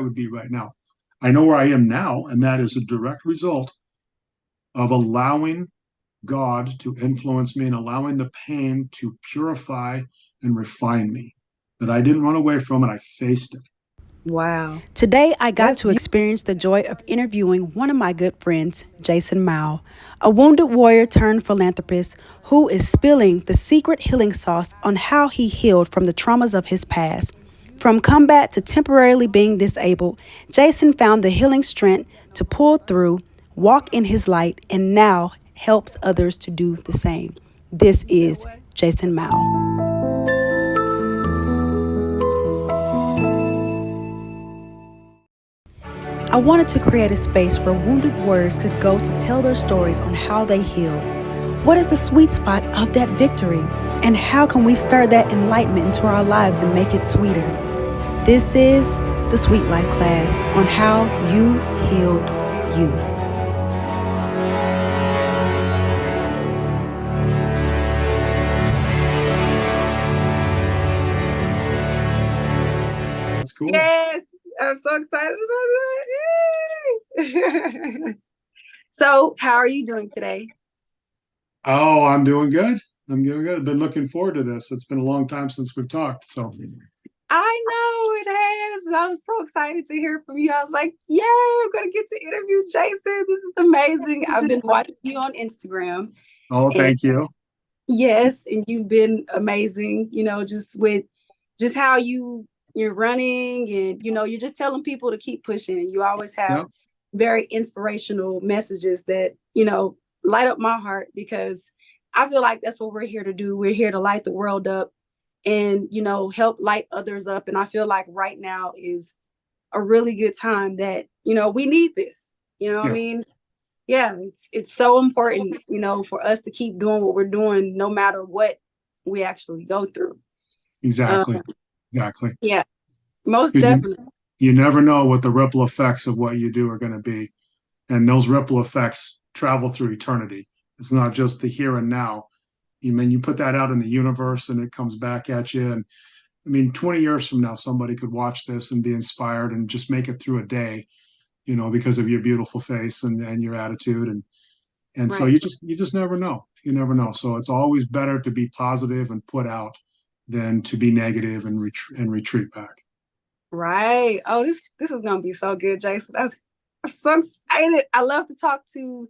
would be right now. I know where I am now, and that is a direct result of allowing God to influence me and allowing the pain to purify and refine me. That I didn't run away from it, I faced it. Wow. Today, I got That's to beautiful. experience the joy of interviewing one of my good friends, Jason Mao, a wounded warrior turned philanthropist who is spilling the secret healing sauce on how he healed from the traumas of his past. From combat to temporarily being disabled, Jason found the healing strength to pull through, walk in his light, and now helps others to do the same. This is Jason Mao. I wanted to create a space where wounded warriors could go to tell their stories on how they healed. What is the sweet spot of that victory? And how can we stir that enlightenment into our lives and make it sweeter? This is the Sweet Life class on how you healed you. That's cool. Yes, I'm so excited about that. Yay! So, how are you doing today? Oh, I'm doing good. I'm doing good. I've been looking forward to this. It's been a long time since we've talked. So, I know it has. I was so excited to hear from you. I was like, yay, I'm going to get to interview Jason. This is amazing. I've been watching you on Instagram. oh, And thank you. yes, and you've been amazing, just with just how you're running and you're just telling people to keep pushing. You always have Yeah. very inspirational messages that, light up my heart because I feel like that's what we're here to do. We're here to light the world up and, help light others up. And I feel like right now is a really good time that, we need this. You know what I Yes. mean? Yeah, it's so important, for us to keep doing what we're doing, no matter what we actually go through. Uh, Exactly. Exactly. yeah, most Because definitely. you never know what the ripple effects of what you do are going to be. And those ripple effects travel through eternity. It's not just the here and now. You put that out in the universe and it comes back at you. And I mean, 20 years from now, somebody could watch this and be inspired and just make it through a day, because of your beautiful face and your attitude. And so Right, you just never know. You never know. So it's always better to be positive and put out than to be negative and retreat back. right. Oh, this is gonna be so good, Jason. I'm so excited. I love to talk to,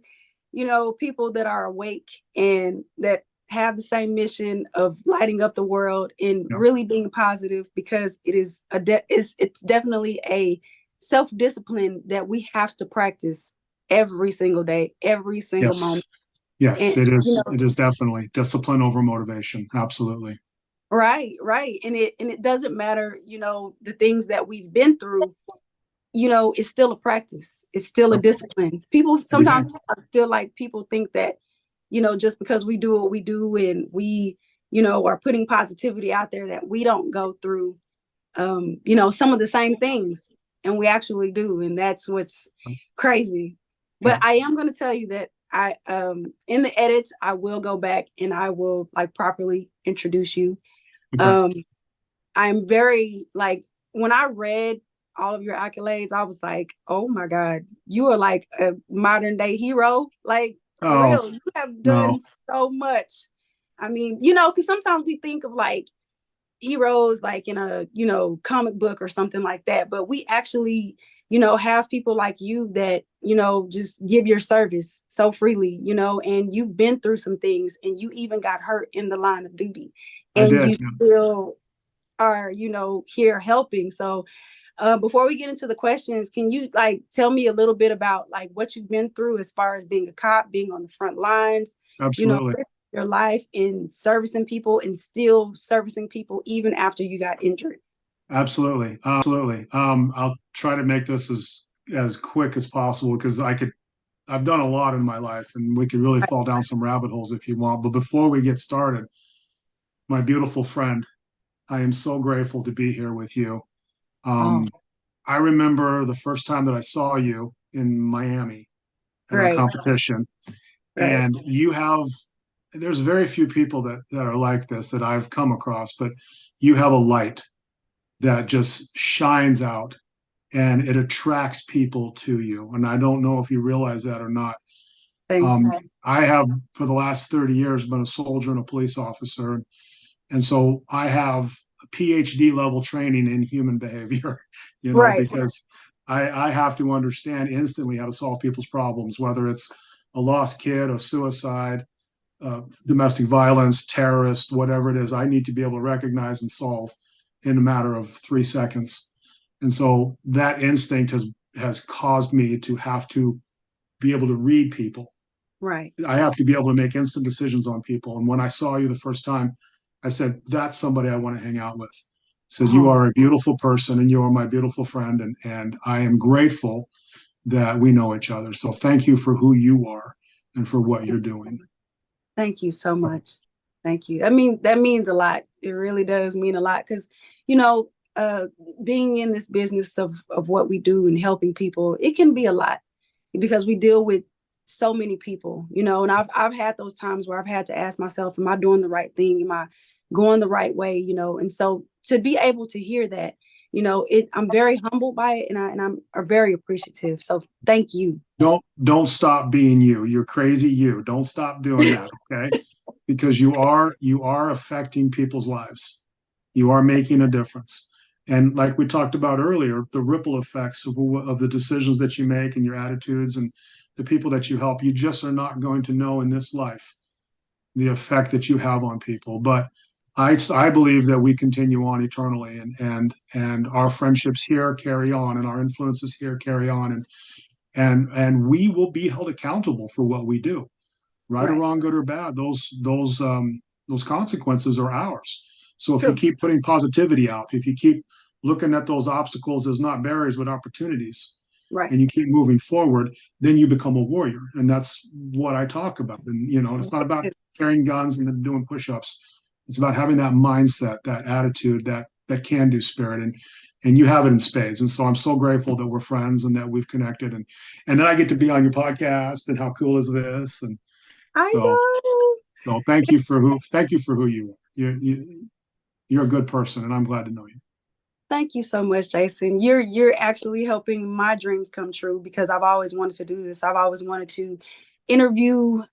people that are awake and that have the same mission of lighting up the world and Yeah. really being positive because it is it's definitely a self-discipline that we have to practice every single day, every single Yes. moment. Yes, And it is. It is definitely discipline over motivation. Absolutely. right, right. And it doesn't matter, the things that we've been through, it's still a practice. It's still a Yep. discipline. People Every day. sometimes I feel like people think that, just because we do what we do and we, are putting positivity out there that we don't go through some of the same things. And we actually do. And that's what's crazy. But Yeah. I am gonna tell you that I in the edits, I will go back and I will like properly introduce you. Okay. Um I'm very like when I read all of your accolades, I was like, oh my God, you are like a modern day hero. Like for Oh, real, you have no. done so much. I mean, because sometimes we think of like heroes like in a, comic book or something like that, but we actually, have people like you that, just give your service so freely, and you've been through some things and you even got hurt in the line of duty I and did. you Yeah. still are, here helping. So before we get into the questions, can you like tell me a little bit about like what you've been through as far as being a cop, being on the front lines, Absolutely. your life in servicing people and still servicing people even after you got injured? Absolutely. Absolutely. I'll try to make this as quick as possible because I've done a lot in my life and we could really fall down some rabbit holes if you want. But before we get started, my beautiful friend, I am so grateful to be here with you. Oh, Um, I remember the first time that I saw you in Miami at our right, competition, right. and there's very few people that are like this that I've come across, but you have a light that just shines out and it attracts people to you. And I don't know if you realize that or not. Thank you. I have, for the last 30 years, been a soldier and a police officer. And so I have a PhD level training in human behavior, Right. because I have to understand instantly how to solve people's problems, whether it's a lost kid, a suicide, domestic violence, terrorist, whatever it is. I need to be able to recognize and solve in a matter of 3 seconds. And so that instinct has caused me to have to be able to read people. Right. I have to be able to make instant decisions on people. And when I saw you the first time, I said, that's somebody I want to hang out with. So you are a beautiful person and you are my beautiful friend. And I am grateful that we know each other. So thank you for who you are and for what you're doing. Thank you so much. Thank you. I mean, that means a lot. It really does mean a lot because, being in this business of what we do and helping people, it can be a lot because we deal with so many people, and I've had those times where I've had to ask myself, am I doing the right thing? Am I going the right way? And so to be able to hear that, I'm very humbled by it and I'm very appreciative. So thank you. Don't stop being you. You're crazy. Don't stop doing that. Okay. Because you are affecting people's lives. You are making a difference. And like we talked about earlier, the ripple effects of the decisions that you make and your attitudes and the people that you help, you just are not going to know in this life the effect that you have on people. But I believe that we continue on eternally, and our friendships here carry on, and our influences here carry on, and we will be held accountable for what we do, right or wrong, good or bad. Those consequences are ours. So if you keep putting positivity out, if you keep looking at those obstacles as not barriers but opportunities, right, and you keep moving forward, then you become a warrior. And that's what I talk about. And it's not about carrying guns and doing push-ups. It's about having that mindset, that attitude, that can-do spirit, and you have it in spades. And so I'm so grateful that we're friends and that we've connected, and then I get to be on your podcast. And how cool is this? And I know. so thank you for who you are. You're a good person, and I'm glad to know you. Thank you so much, Jason. You're actually helping my dreams come true because I've always wanted to do this. I've always wanted to interview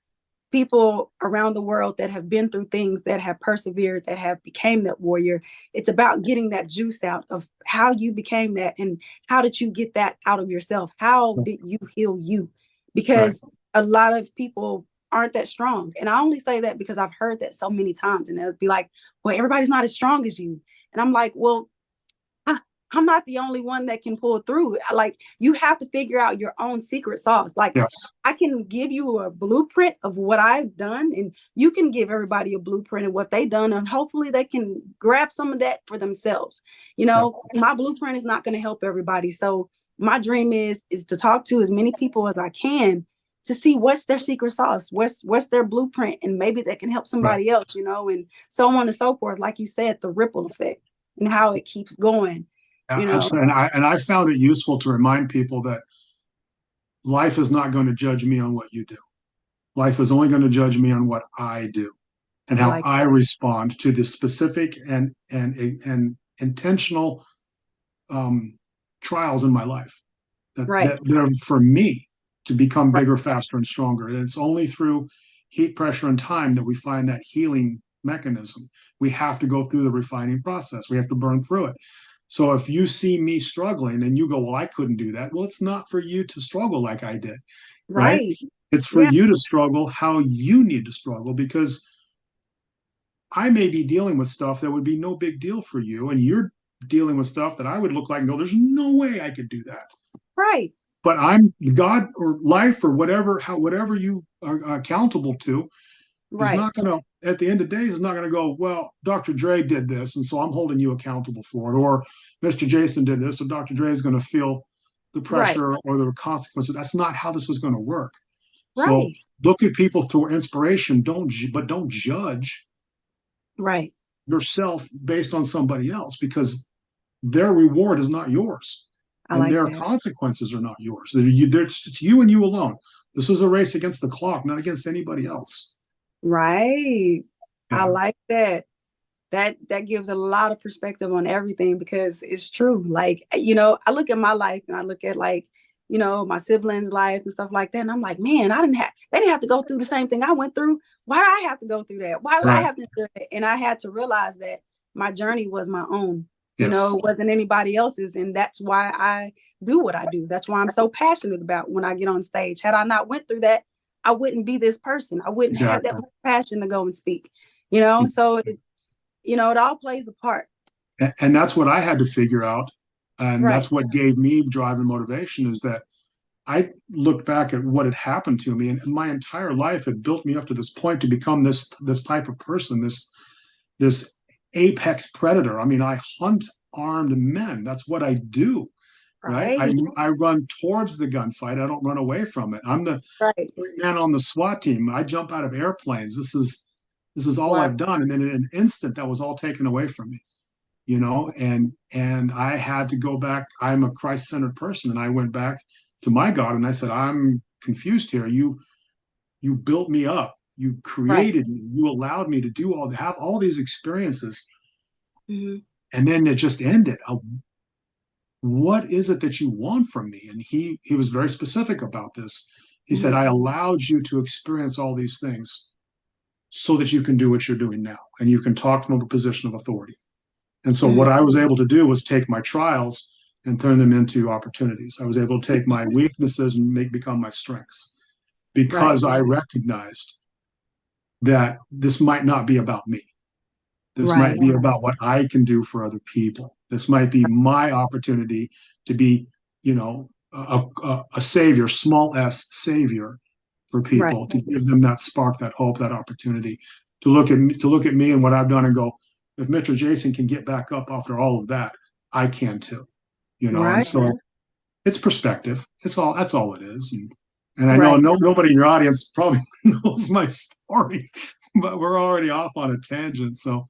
people around the world that have been through things, that have persevered, that have became that warrior. It's about getting that juice out of how you became that and how did you get that out of yourself? How did you heal you? Because a lot of people aren't that strong. And I only say that because I've heard that so many times, and they'll be like, well, everybody's not as strong as you. And I'm like, well, I'm not the only one that can pull through. Like, you have to figure out your own secret sauce. Like, yes. I can give you a blueprint of what I've done, and you can give everybody a blueprint of what they've done, and hopefully they can grab some of that for themselves. Yes. My blueprint is not going to help everybody. So my dream is to talk to as many people as I can to see what's their secret sauce, what's their blueprint, and maybe that can help somebody else, and so on and so forth. Like you said, the ripple effect and how it keeps going. Absolutely. And I found it useful to remind people that life is not going to judge me on what you do. Life is only going to judge me on what I do and how I respond to the specific and intentional trials in my life that they're for me to become bigger, faster, and stronger. And it's only through heat, pressure, and time that we find that healing mechanism. We have to go through the refining process. We have to burn through it. So if you see me struggling and you go, well, I couldn't do that. Well, it's not for you to struggle like I did, right? It's for you to struggle how you need to struggle, because I may be dealing with stuff that would be no big deal for you. And you're dealing with stuff that I would look like and go, there's no way I could do that. Right. But I'm God or life or whatever you are accountable to. Is not going to, at the end of days, is not going to go, well, Dr. Dre did this, and so I'm holding you accountable for it. Or Mr. Jason did this, so Dr. Dre is going to feel the pressure or the consequences. That's not how this is going to work. So look at people through inspiration, but don't judge yourself based on somebody else, because their reward is not yours. And their consequences are not yours. It's you and you alone. This is a race against the clock, not against anybody else. Right. Yeah. I like that. that gives a lot of perspective on everything, because it's true. Like, you know, I look at my life and I look at, like, you know, my siblings' life and stuff like that. And I'm like, man, they didn't have to go through the same thing I went through. Why did I have to go through that? Why did I Right. have to do that? And I had to realize that my journey was my own. You Yes. know, it wasn't anybody else's. And that's why I do what I do. That's why I'm so passionate about when I get on stage. Had I not went through that, I wouldn't be this person. I wouldn't have Exactly. that much passion to go and speak, you know? So, you know, it all plays a part. And that's what I had to figure out. And Right. that's what gave me drive and motivation, is that I looked back at what had happened to me, and my entire life had built me up to this point to become this type of person, this apex predator. I mean, I hunt armed men. That's what I do. Right. Right. I run towards the gunfight. I don't run away from it. I'm the Right. man on the SWAT team. I jump out of airplanes. This is all Wow. I've done. And then in an instant, that was all taken away from me, you know, and I had to go back. I'm a Christ-centered person. And I went back to my God and I said, I'm confused here. You built me up. You created me. You allowed me to have all these experiences. Mm-hmm. And then it just ended. What is it that you want from me? And he was very specific about this. He said, I allowed you to experience all these things so that you can do what you're doing now, and you can talk from a position of authority. And so what I was able to do was take my trials and turn them into opportunities. I was able to take my weaknesses and become my strengths, because I recognized that this might not be about me. This might be about what I can do for other people. This might be my opportunity to be, you know, a savior, small s savior for people, to give them that spark, that hope, that opportunity to look at me and what I've done and go, if Mr. Jason can get back up after all of that, I can too, you know. And so it's perspective. That's all it is. And I know nobody in your audience probably knows my story, but we're already off on a tangent. So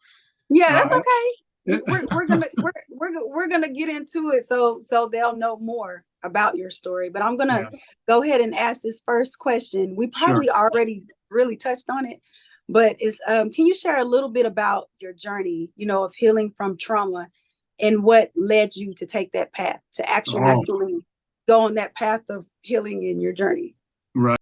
yeah, that's okay. We're gonna get into it so they'll know more about your story. But I'm gonna go ahead and ask this first question. We probably already really touched on it, but it's can you share a little bit about your journey, you know, of healing from trauma, and what led you to take that path to actually go on that path of healing in your journey? Right.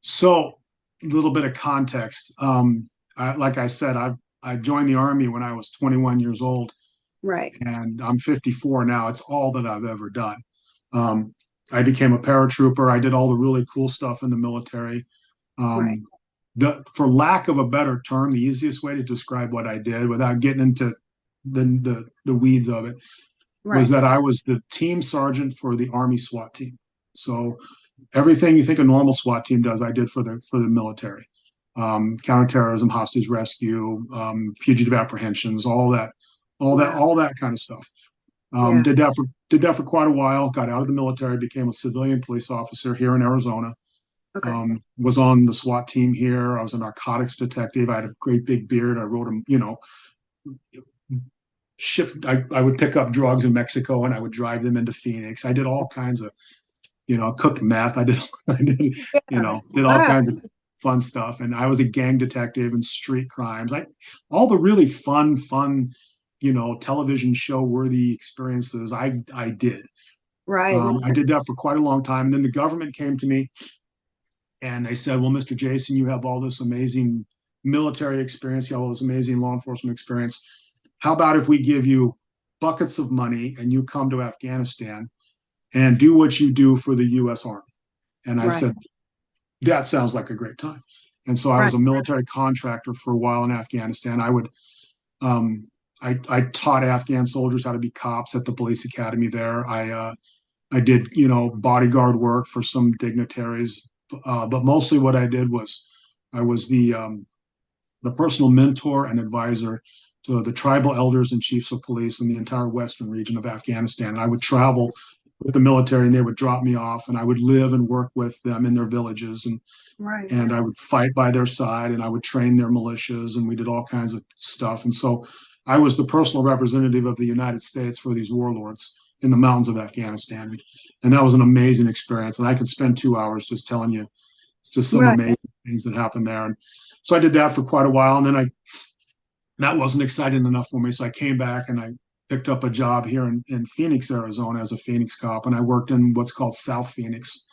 So a little bit of context. Like I said, I joined the Army when I was 21 years old. Right. And I'm 54 now. It's all that I've ever done. I became a paratrooper. I did all the really cool stuff in the military. For lack of a better term, the easiest way to describe what I did without getting into the weeds of it was that I was the team sergeant for the Army SWAT team. So everything you think a normal SWAT team does, I did for the military. Counterterrorism, hostage rescue, fugitive apprehensions, all that kind of stuff. Did that for quite a while. Got out of the military, became a civilian police officer here in Arizona. Was on the SWAT team here. I was a narcotics detective. I had a great big beard. I wrote them, you know, I would pick up drugs in Mexico and I would drive them into Phoenix. I did all kinds of, you know, cooked meth. I did all kinds of fun stuff. And I was a gang detective and street crimes. All the really fun, you know, television show worthy experiences I did. I did that for quite a long time. And then the government came to me and they said, well, Mr. Jason, you have all this amazing military experience. You have all this amazing law enforcement experience. How about if we give you buckets of money and you come to Afghanistan and do what you do for the U.S. Army? And I said, that sounds like a great time. And so I was a military contractor for a while in Afghanistan. I taught Afghan soldiers how to be cops at the police academy there. I did, you know, bodyguard work for some dignitaries, but mostly what I did was I was the personal mentor and advisor to the tribal elders and chiefs of police in the entire western region of Afghanistan. And I would travel with the military and they would drop me off and I would live and work with them in their villages and I would fight by their side and I would train their militias and we did all kinds of stuff. And so I was the personal representative of the United States for these warlords in the mountains of Afghanistan. And that was an amazing experience. And I could spend 2 hours just telling you, it's just some Right. amazing things that happened there. And so I did that for quite a while. And then that wasn't exciting enough for me. So I came back and I picked up a job here in Phoenix, Arizona as a Phoenix cop. And I worked in what's called South Phoenix,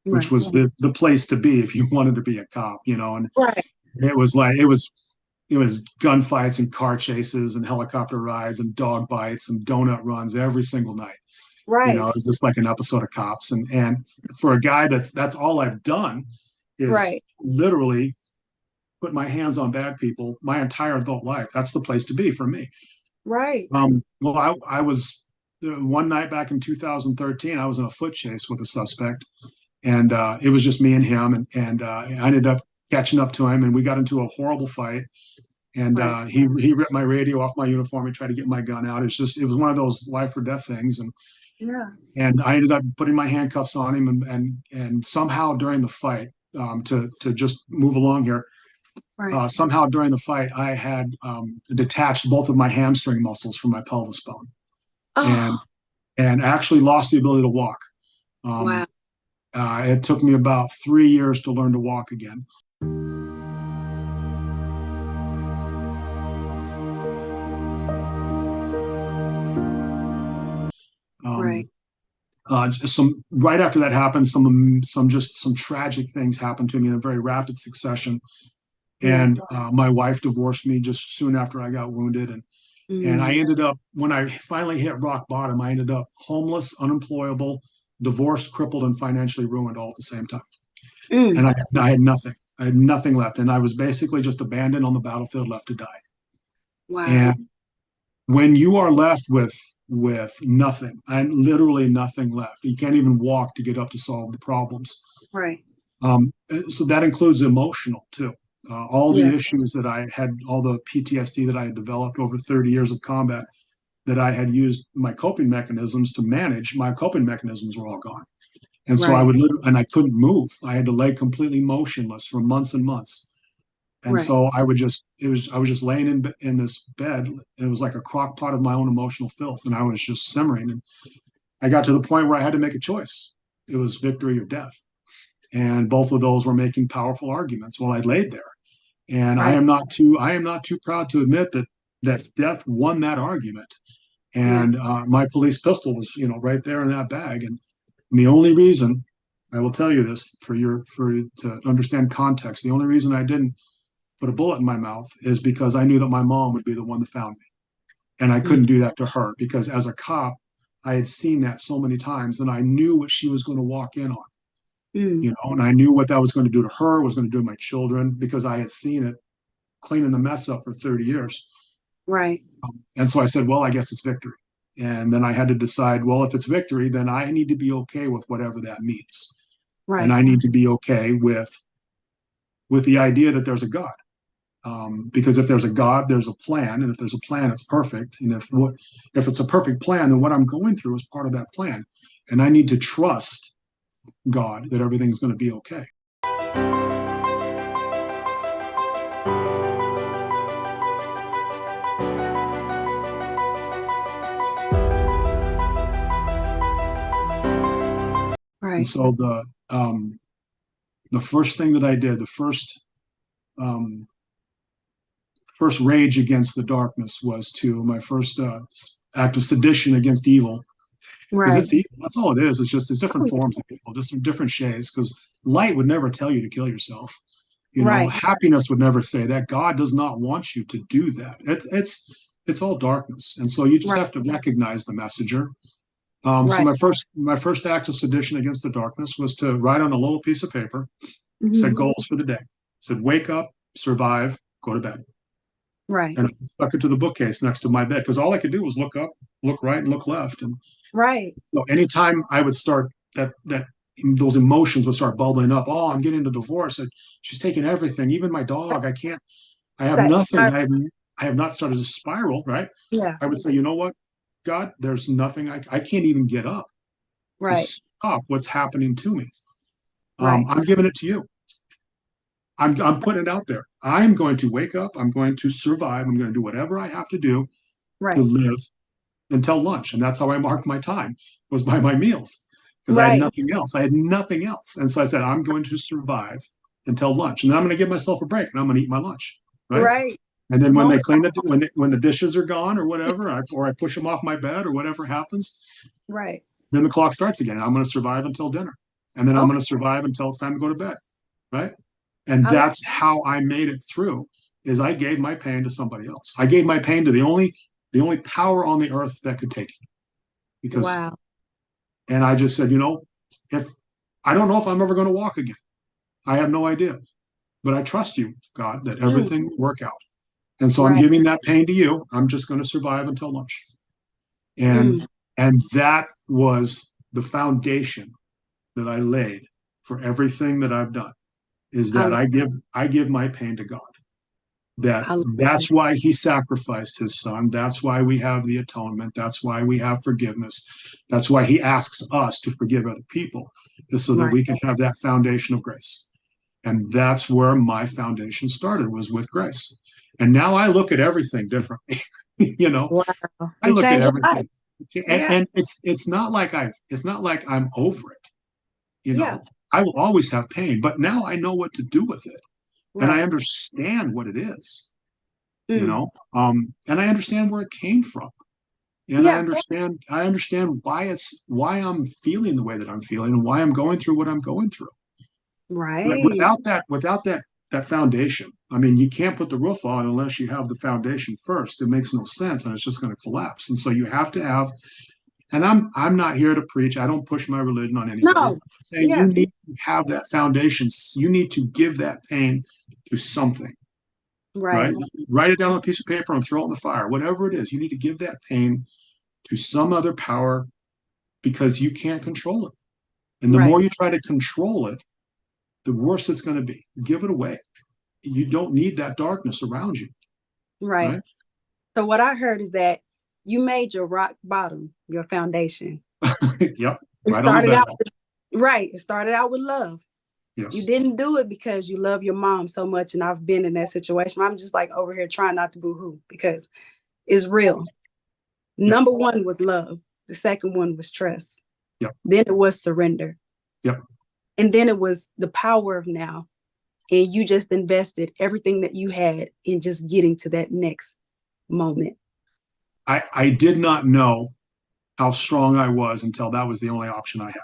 which Right. was the place to be if you wanted to be a cop, and Right. it was like it was gunfights and car chases and helicopter rides and dog bites and donut runs every single night. Right. It was just like an episode of Cops. And for a guy that's all I've done is Right. literally put my hands on bad people my entire adult life. That's the place to be for me. Right. Well, I was one night back in 2013, I was in a foot chase with a suspect, and it was just me and him, and I ended up catching up to him, and we got into a horrible fight. And Right. he ripped my radio off my uniform and tried to get my gun out. It was one of those life or death things, Yeah. and I ended up putting my handcuffs on him, and somehow during the fight, to just move along here, Right. somehow during the fight, I had detached both of my hamstring muscles from my pelvis bone, and Oh, and actually lost the ability to walk. Um, wow. it took me about 3 years to learn to walk again. Right. Some right after that happened, some tragic things happened to me in a very rapid succession. Yeah. And my wife divorced me just soon after I got wounded, and I Mm. ended up, when I finally hit rock bottom, I ended up homeless, unemployable, divorced, crippled, and financially ruined all at the same time. And Mm. I had nothing. I had nothing left, and I was basically just abandoned on the battlefield, left to die. Wow. And when you are left with nothing, and literally nothing left, you can't even walk to get up to solve the problems. Right. So that includes emotional too. All the Yeah. issues that I had, all the PTSD that I had developed over 30 years of combat, that I had used my coping mechanisms to manage, my coping mechanisms were all gone. And so I Right. would and I couldn't move. I had to lay completely motionless for months and months. And Right. so I was just laying in this bed. It was like a crock pot of my own emotional filth. And I was just simmering. And I got to the point where I had to make a choice. It was victory or death. And both of those were making powerful arguments while I laid there. And Right. I am not too proud to admit that death won that argument. Yeah. And my police pistol was, right there in that bag. And the only reason, I will tell you this to understand context, the only reason I didn't put a bullet in my mouth is because I knew that my mom would be the one that found me. And I couldn't Mm. do that to her because as a cop, I had seen that so many times and I knew what she was going to walk in on, Mm. and I knew what that was going to do to her, was going to do to my children, because I had seen it cleaning the mess up for 30 years. Right. And so I said, well, I guess it's victory. And then I had to decide, well, if it's victory, then I need to be okay with whatever that means. And Right. I need to be okay with the idea that there's a God. Because if there's a God, there's a plan, and if there's a plan, it's perfect. And if it's a perfect plan, then what I'm going through is part of that plan, and I need to trust God that everything's going to be okay. And Right. so the first thing that I did, the first rage against the darkness, was to my first act of sedition against evil. Because Right. it's evil. That's all it is. It's different Oh, forms of evil, just some different shades. Because light would never tell you to kill yourself. right. Happiness would never say that. God does not want you to do that. It's all darkness, and so you just Right. have to recognize the messenger. So Right. my first act of sedition against the darkness was to write on a little piece of paper. Set Mhm. goals for the day. Said wake up, survive, go to bed, Right. and I stuck it to the bookcase next to my bed because all I could do was look up, look right, and look left. And Right. anytime I would start that those emotions would start bubbling up. Oh, I'm getting a divorce. She's taking everything, even my dog. I can't. I have That's nothing. I have not started a spiral. Right. yeah. I would say, you know what, God, there's nothing. I can't even get up to Right. stop what's happening to me. Right. I'm giving it to you. I'm putting it out there. I'm going to wake up. I'm going to survive. I'm going to do whatever I have to do to Right. live until lunch. And that's how I marked my time, was by my meals, because I had Right. nothing else. I had nothing else. And so I said, I'm going to survive until lunch. And then I'm going to give myself a break and I'm going to eat my lunch. Right. Right. And then when they Moment. clean it, when the dishes are gone or whatever, or I push them off my bed or whatever happens, Right. then the clock starts again. I'm going to survive until dinner. And then I'm Okay. going to survive until it's time to go to bed. Right. And I like that's how I made it through, is I gave my pain to somebody else. I gave my pain to the only power on the earth that could take it. Because, wow. and I just said, if I don't know if I'm ever going to walk again. I have no idea. But I trust you, God, that everything will work out. And so I'm Right. giving that pain to you. I'm just going to survive until lunch. Mm. And that was the foundation that I laid for everything that I've done, is I that love, I give my pain to God. I love That's it. why he sacrificed his son. That's why we have the atonement. That's why we have forgiveness. That's why he asks us to forgive other people, is so that Right. we can have that foundation of grace. And that's where my foundation started, was with grace. And now I look at everything differently. you know, Wow. I It look at changed your life. everything. Yeah. And it's not like I'm over it. Yeah. I will always have pain, but now I know what to do with it. And I Right. understand what it is, Mm. and I understand where it came from. And Yeah. I understand why I'm feeling the way that I'm feeling and why I'm going through what I'm going through. But Right. without that foundation, I mean, you can't put the roof on unless you have the foundation first. It makes no sense, and it's just going to collapse. And so you have to have. And I'm not here to preach. I don't push my religion on anybody. No. I'm saying you Yeah. need to have that foundation. You need to give that pain to something, right? Right. Write it down on a piece of paper and throw it in the fire. Whatever it is, you need to give that pain to some other power, because you can't control it. And the Right. more you try to control it, the worse it's going to be. Give it away. You don't need that darkness around you, Right. right? So what I heard is that you made your rock bottom your foundation. Yep. It Right on the started bed. out right. It started out with love. You Yes. didn't do it because you love your mom so much. And I've been in that situation. I'm just like over here trying not to boo-hoo because it's real. Yep. Number one was love. The second one was trust. Yep. Then it was surrender. Yep. And then it was the power of now. And you just invested everything that you had in just getting to that next moment. I did not know how strong I was until that was the only option I had.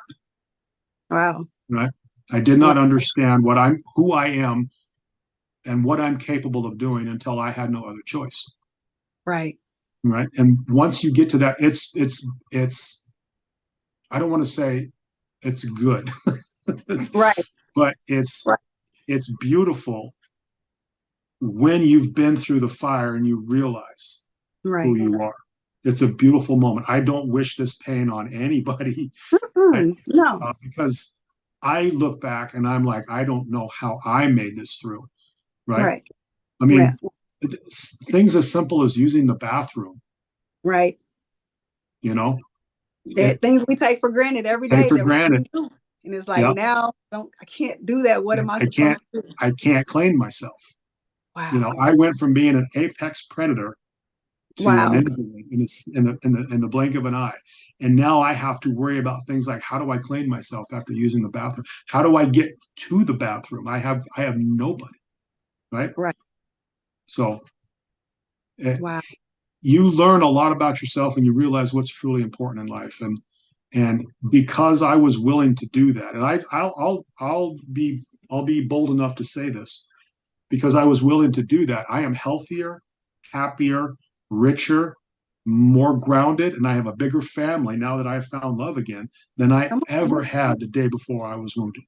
Wow. Right? I did not understand who I am and what I'm capable of doing until I had no other choice. Right. Right. And once you get to that, it's I don't want to say it's good. Right. But Right. it's beautiful when you've been through the fire and you realize Right. who you are. It's a beautiful moment. I don't wish this pain on anybody. No. Because I look back and I'm like, I don't know how I made this through. Right. Right. I mean, things as simple as using the bathroom. Right. Things we take for granted every day for that we granted. do. And it's like, now I can't do that. What am I supposed to do? I can't clean myself. Wow. I went from being an apex predator to an Wow. invalid in the blink of an eye. And now I have to worry about things like, how do I clean myself after using the bathroom? How do I get to the bathroom? I have nobody. Right. Right. So Wow. you learn a lot about yourself and you realize what's truly important in life. And because I was willing to do that, and I'll be bold enough to say this, because I was willing to do that, I am healthier, happier, richer, more grounded, and I have a bigger family now that I've found love again than I ever had the day before I was wounded.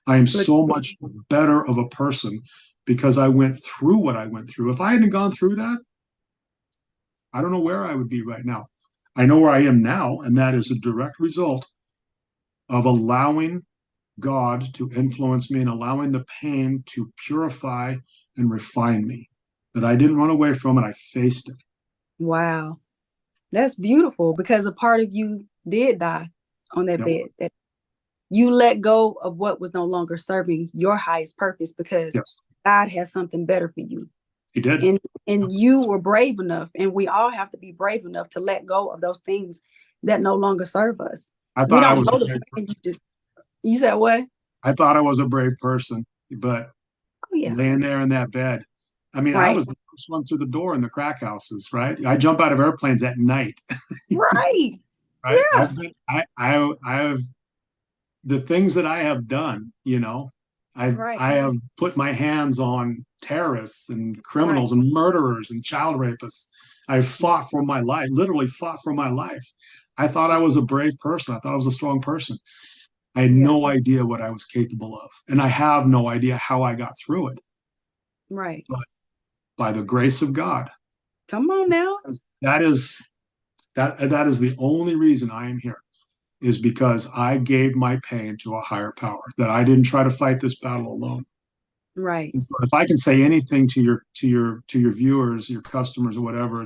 I am so much better of a person because I went through what I went through. If I hadn't gone through that, I don't know where I would be right now. I know where I am now, and that is a direct result of allowing God to influence me and allowing the pain to purify and refine me. That I didn't run away from it, I faced it. Wow. That's beautiful, because a part of you did die on that bed. That you let go of what was no longer serving your highest purpose, because God has something better for you. He did. And you were brave enough, and we all have to be brave enough to let go of those things that no longer serve us. I We thought I don't was go a to brave bed. You said what? I thought I was a brave person, but Oh yeah. laying there in that bed. I mean, I Right. was the first one through the door in the crack houses, right? I jump out of airplanes at night, Right. right? Yeah. I have the things that I have done, Right. I have put my hands on terrorists and Right. criminals and murderers and child rapists. I've fought for my life, literally fought for my life. I thought I was a brave person. I thought I was a strong person. I had Yeah. no idea what I was capable of. And I have no idea how I got through it. Right. But by the grace of God, Come on now. that is that is the only reason I am here, is because I gave my pain to a higher power, that I didn't try to fight this battle alone. Right. And so if I can say anything to your viewers, your customers, or whatever,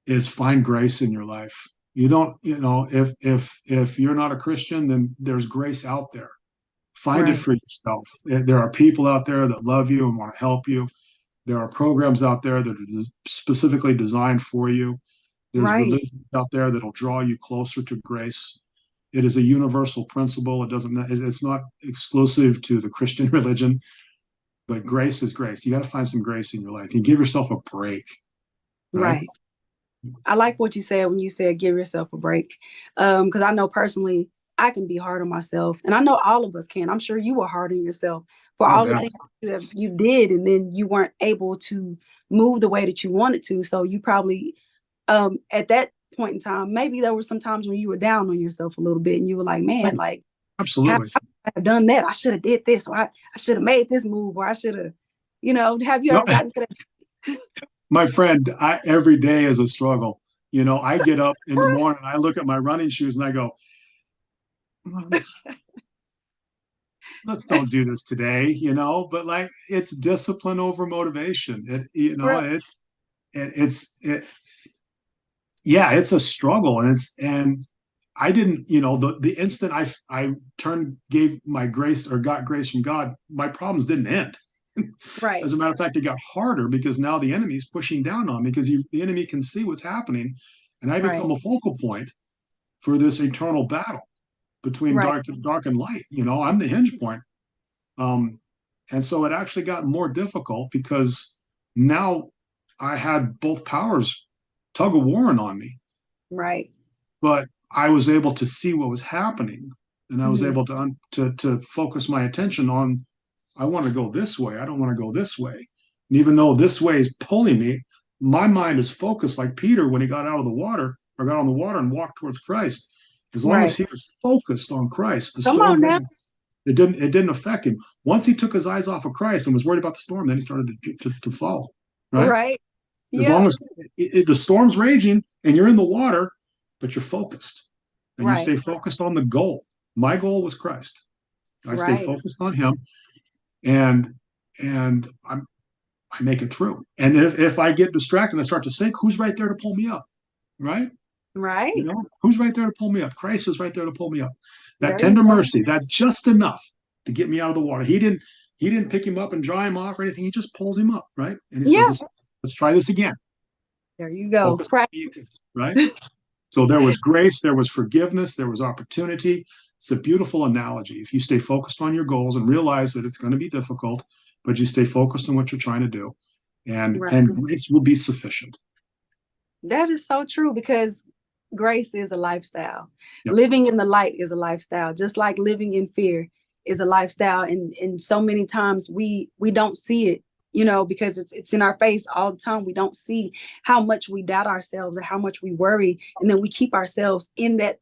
is find grace in your life. You don't, if you're not a Christian, then there's grace out there. Find it Right. for yourself. There are people out there that love you and want to help you. There are programs out there that are specifically designed for you. There's Right. religions out there that'll draw you closer to grace. It is a universal principle. It's not exclusive to the Christian religion, but grace is grace. You got to find some grace in your life. You give yourself a break, right? Right. I like what you said when you said give yourself a break. Because I know personally I can be hard on myself. And I know all of us can. I'm sure you were hard on yourself for Oh, all the yeah. things you did, and then you weren't able to move the way that you wanted to. So you probably at that point in time, maybe there were some times when you were down on yourself a little bit and you were like, man, like how Absolutely. I have done that. I should have did this, or I should have made this move, or I should have, have you No, ever gotten to that? my friend, every day is a struggle. I get up in the morning, I look at my running shoes and I go, let's don't do this today, but like, it's discipline over motivation. Right. Yeah, it's a struggle. And I didn't, the instant I gave my grace or got grace from God, my problems didn't end. Right. As a matter of fact, it got harder because now the enemy is pushing down on me, because the enemy can see what's happening, and I Right. become a focal point for this eternal battle between Right. dark and light. I'm the hinge point. And so it actually got more difficult because now I had both powers tug of warring on me, Right. but I was able to see what was happening, and I was Mhm. able to focus my attention on, I want to go this way. I don't want to go this way. And even though this way is pulling me, my mind is focused like Peter when he got out of the water, or got on the water and walked towards Christ. As long as Right. he was focused on Christ, the Come storm on now. it didn't affect him. Once he took his eyes off of Christ and was worried about the storm, then he started to fall. Right? Right. As Yeah. long as the storm's raging and you're in the water, but you're focused and you Right. stay focused on the goal. My goal was Christ. I stay Right. focused on him, and I make it through. And if I get distracted and I start to sink, who's right there to pull me up? Right? Right. Who's right there to pull me up? Christ is right there to pull me up. That There you tender go. mercy, that's just enough to get me out of the water. He didn't pick him up and dry him off or anything. He just pulls him up, right? And he Yeah. says, let's try this again. There you go. Focus, Practice. right? So there was grace, there was forgiveness, there was opportunity. It's a beautiful analogy. If you stay focused on your goals and realize that it's going to be difficult, but you stay focused on what you're trying to do, and Right. grace will be sufficient. That is so true, because grace is a lifestyle. Yep. Living in the light is a lifestyle, just like living in fear is a lifestyle. And so many times we don't see it, because it's in our face all the time. We don't see how much we doubt ourselves or how much we worry. And then we keep ourselves in that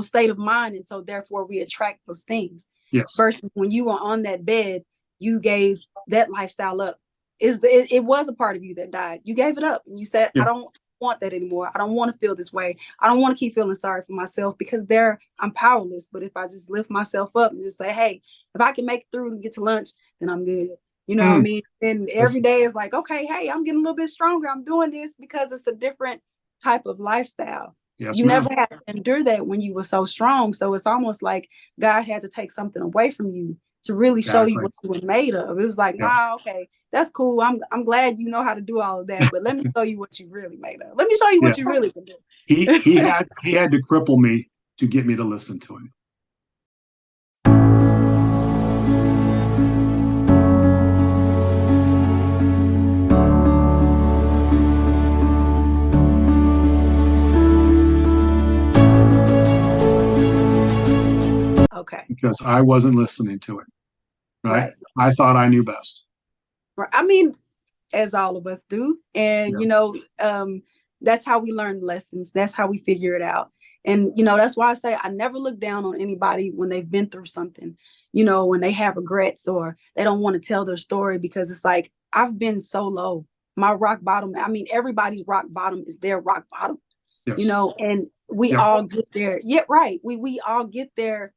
state of mind. And so therefore we attract those things. Yes. Versus when you were on that bed, you gave that lifestyle up. It was a part of you that died. You gave it up and you said, Yes. I don't want that anymore. I don't want to feel this way. I don't want to keep feeling sorry for myself, because I'm powerless. But if I just lift myself up and just say, hey, if I can make it through and get to lunch, then I'm good. You know what I mean? And every day is like, okay, hey, I'm getting a little bit stronger. I'm doing this because it's a different type of lifestyle. Yes, You ma'am. never had to endure that when you were so strong. So it's almost like God had to take something away from you to really show you Exactly. what you were made of. It was like, Yeah. nah, okay, that's cool. I'm glad you know how to do all of that, but let me show you what you really made of. Let me show you what Yeah. you really can do. He had to cripple me to get me to listen to him. Okay. Because I wasn't listening to it. Right. I thought I knew best. Right. I mean, as all of us do. And, Yeah. That's how we learn lessons. That's how we figure it out. And, that's why I say I never look down on anybody when they've been through something, when they have regrets or they don't want to tell their story, because it's like, I've been so low. My rock bottom. I mean, everybody's rock bottom is their rock bottom, Yes. and we all get there. Yeah, right. We all get there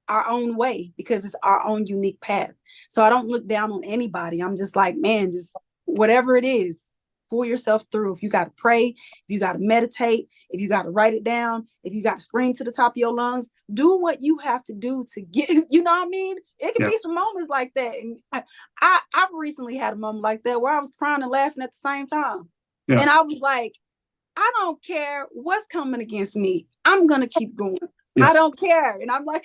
our own way because it's our own unique path. So I don't look down on anybody. I'm just like, man, just whatever it is, pull yourself through. If you got to pray, if you got to meditate, if you got to write it down, if you got to scream to the top of your lungs, do what you have to do to get, you know what I mean? It can be some moments like that. And I've recently had a moment like that where I was crying and laughing at the same time. Yeah. And I was like, I don't care what's coming against me. I'm going to keep going. Yes. I don't care. And I'm like,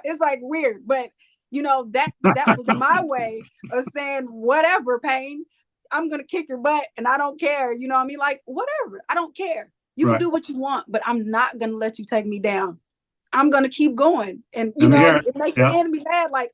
it's like weird, but that was my way of saying, whatever, pain, I'm going to kick your butt and I don't care. You know what I mean? Like, whatever. I don't care. You can do what you want, but I'm not going to let you take me down. I'm going to keep going. And, it makes the enemy mad. Like,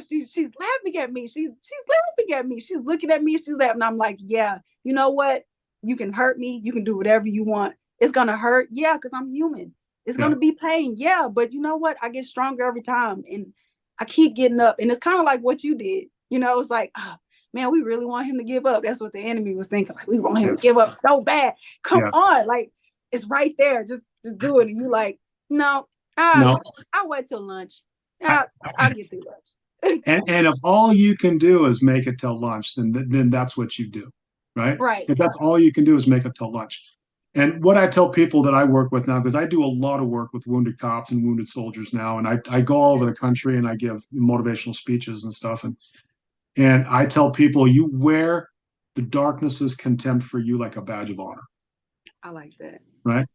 she's laughing at me. She's laughing at me. She's looking at me. She's laughing. And I'm like, yeah, you know what? You can hurt me. You can do whatever you want. It's going to hurt. Yeah. Cause I'm human. It's going to be pain. Yeah. But you know what? I get stronger every time. And I keep getting up. And it's kind of like what you did. It's like, oh, man, we really want him to give up. That's what the enemy was thinking. Like, we want him to give up so bad. Come on. Like, it's right there. Just do it. And you like, no, I'll wait till lunch. I'll get through lunch. And if all you can do is make it till lunch, then that's what you do. Right. Right. If that's all you can do is make it till lunch. And what I tell people that I work with now, because I do a lot of work with wounded cops and wounded soldiers now, and I go all over the country and I give motivational speeches and stuff. And I tell people, you wear the darkness's contempt for you like a badge of honor. I like that. Right?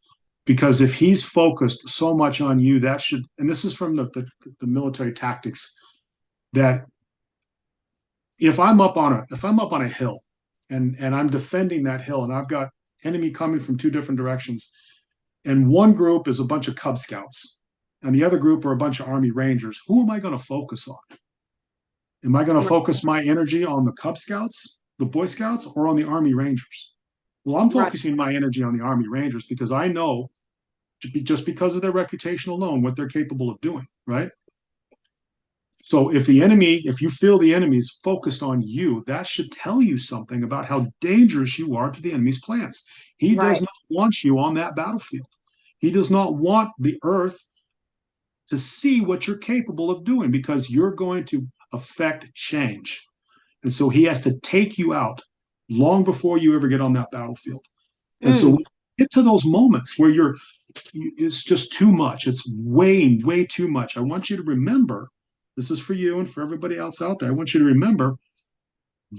Because if he's focused so much on you, that should, and this is from the military tactics, that if I'm up on a hill and I'm defending that hill and I've got enemy coming from two different directions, and one group is a bunch of Cub Scouts and the other group are a bunch of Army Rangers, who am I going to focus on? Am I going to focus my energy on the Cub Scouts, the Boy Scouts, or on the Army Rangers? Well, I'm focusing my energy on the Army Rangers because I know, just because of their reputation alone, what they're capable of doing, right? So if you feel the enemy is focused on you, that should tell you something about how dangerous you are to the enemy's plans. He does not want you on that battlefield. He does not want the earth to see what you're capable of doing, because you're going to affect change. And so he has to take you out long before you ever get on that battlefield. And so we get to those moments where it's just too much. It's way, way too much. I want you to remember, this is for you and for everybody else out there. I want you to remember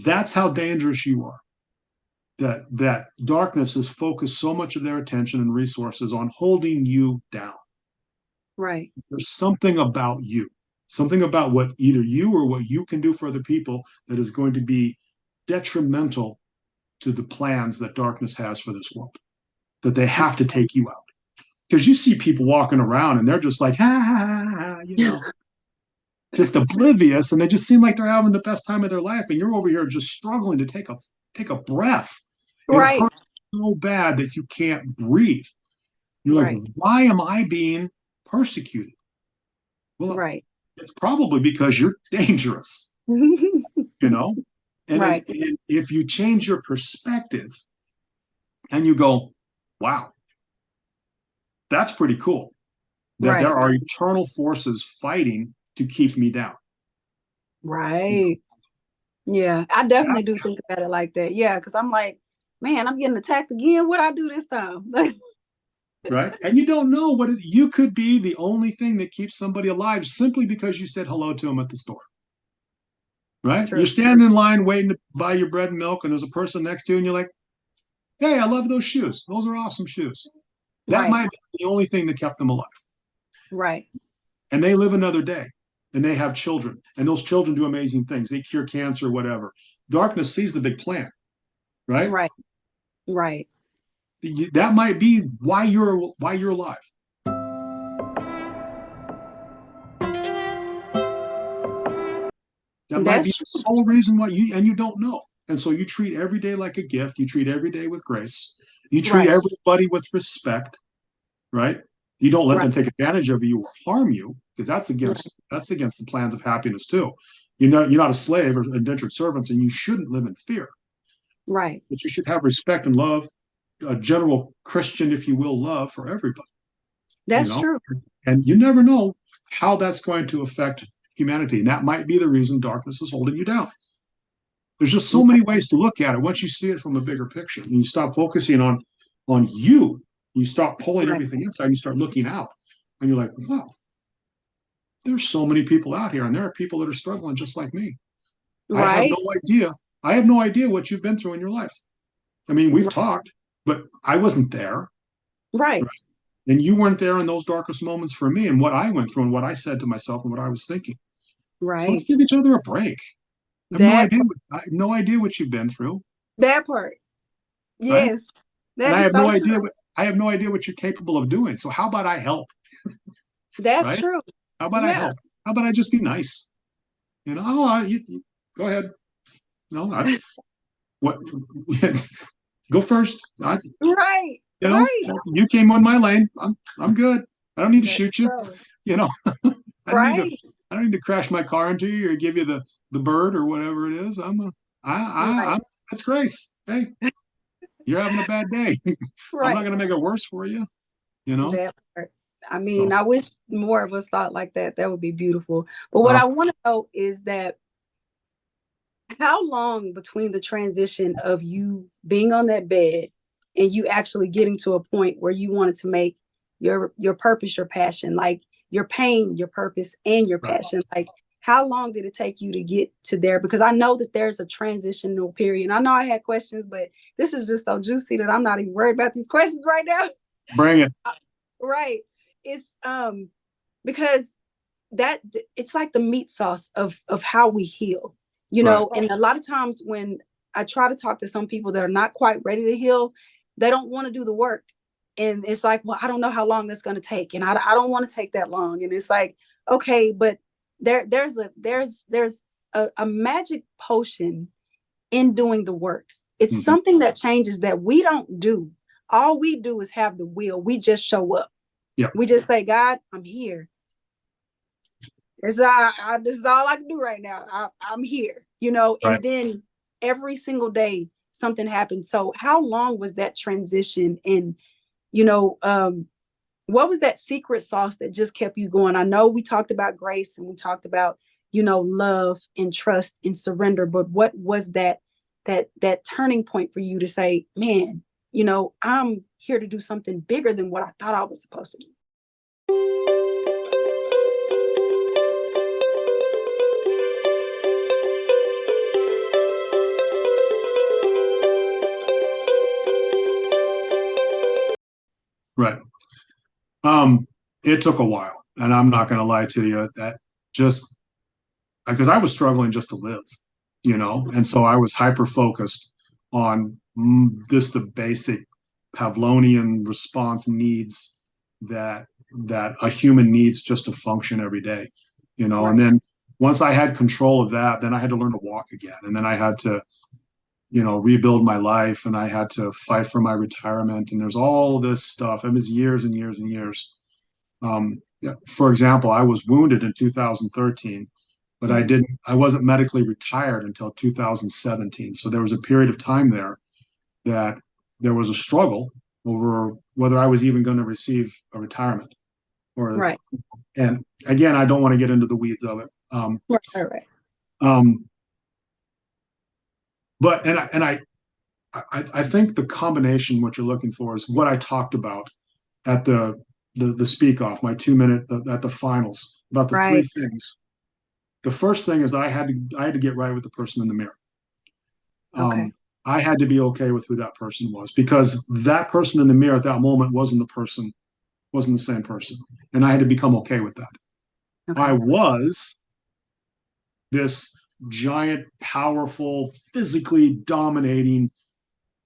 that's how dangerous you are. That darkness has focused so much of their attention and resources on holding you down. Right. There's something about you, something about what either you or what you can do for other people that is going to be detrimental to the plans that darkness has for this world, that they have to take you out. Because you see people walking around and they're just like, just oblivious, and they just seem like they're having the best time of their life, and you're over here just struggling to take a breath. It hurts so bad that you can't breathe. You're like, why am I being persecuted? Well, it's probably because you're dangerous, And if you change your perspective and you go, wow, that's pretty cool, that there are eternal forces fighting to keep me down. Right. Yeah, I definitely do think about it like that. Yeah, because I'm like, man, I'm getting attacked again. What I do this time? right? And you don't know you could be the only thing that keeps somebody alive simply because you said hello to them at the store, right? True. You're standing in line waiting to buy your bread and milk, and there's a person next to you, and you're like, "Hey, I love those shoes. Those are awesome shoes." That Right. might be the only thing that kept them alive. Right. And they live another day, and they have children, and those children do amazing things. They cure cancer, whatever. Darkness sees the big plan, right? Right. Right. That might be why you're alive. That might be That's the true. sole reason why you don't know. And so you treat every day like a gift. You treat every day with grace. You treat Right. everybody with respect, right? You don't let Right. them take advantage of you or harm you, because that's against the plans of happiness too. You're not a slave or indentured servants, and you shouldn't live in fear. Right. But you should have respect and love, a general Christian, if you will, love for everybody. That's true. And you never know how that's going to affect humanity. And that might be the reason darkness is holding you down. There's just so many ways to look at it once you see it from a bigger picture. And you stop focusing on you stop pulling Right. everything inside, and you start looking out. And you're like, wow, there's so many people out here, and there are people that are struggling just like me. I have Right. no idea. I have no idea what you've been through in your life. I mean, we've Right. talked, but I wasn't there. Right. And you weren't there in those darkest moments for me, and what I went through and what I said to myself and what I was thinking. So let's Right. give each other a break. I have no That idea. I have no idea what you've been through, that part. right? Yes. And That is so true. I have no idea what you're capable of doing. So how about I help, That's right? true. How about I Yeah. help? How about I just be nice? You go ahead. No, what? Go first. Right. You know, Right. you came on my lane. I'm good. I don't need to That's shoot you. true. You know, I don't need to. Right. I don't need to crash my car into you or give you the bird or whatever it is. Right. That's grace. Hey, you're having a bad day. I'm not Right. going to make it worse for you. You know. That part. I mean, So, I wish more of us thought like that. That would be beautiful. But what uh, I want to know is that how long between the transition of you being on that bed and you actually getting to a point where you wanted to make your purpose your passion, like your pain your purpose and your right. passion, like how long did it take you to get to there? Because I know that there's a transitional period. I know I had questions, but this is just so juicy that I'm not even worried about these questions right now. Bring it. Right. It's because that it's like the meat sauce of how we heal, you know. Right. And a lot of times when I try to talk to some people that are not quite ready to heal, they don't want to do the work. And it's like, well, I don't know how long that's going to take, and I don't want to take that long. And it's like, okay, but there's a magic potion in doing the work. It's Mhm. something that changes that we don't do. All we do is have the will. We just show up. Yeah. We just say, God, I'm here. This is all I can do right now. I'm here, you know. Right. And then every single day something happens. So how long was that transition? And you know, what was that secret sauce that just kept you going? I know we talked about grace and we talked about, you know, love and trust and surrender, but what was that turning point for you to say, man, you know, I'm here to do something bigger than what I thought I was supposed to do? Right. It took a while, and I'm not going to lie to you that just because I was struggling just to live, you know, and so I was hyper focused on just the basic Pavlovian response needs that a human needs just to function every day, you know. And Right. then once I had control of that, then I had to learn to walk again, and then I had to, you know, rebuild my life, and I had to fight for my retirement, and there's all this stuff. It was years and years and years. Yeah, for example, I was wounded in 2013, but Mhm. I wasn't medically retired until 2017. So there was a period of time there that there was a struggle over whether I was even going to receive a retirement or, Right. and again, I don't want to get into the weeds of it. Right. Um, but, I think the combination, what you're looking for is what I talked about at the speak off, my 2 minute at the finals, about the three Right. things. The first thing is I had to get right with the person in the mirror. Okay. I had to be okay with who that person was, because that person in the mirror at that moment wasn't the same person. And I had to become okay with that. Okay. I was this giant, powerful, physically dominating,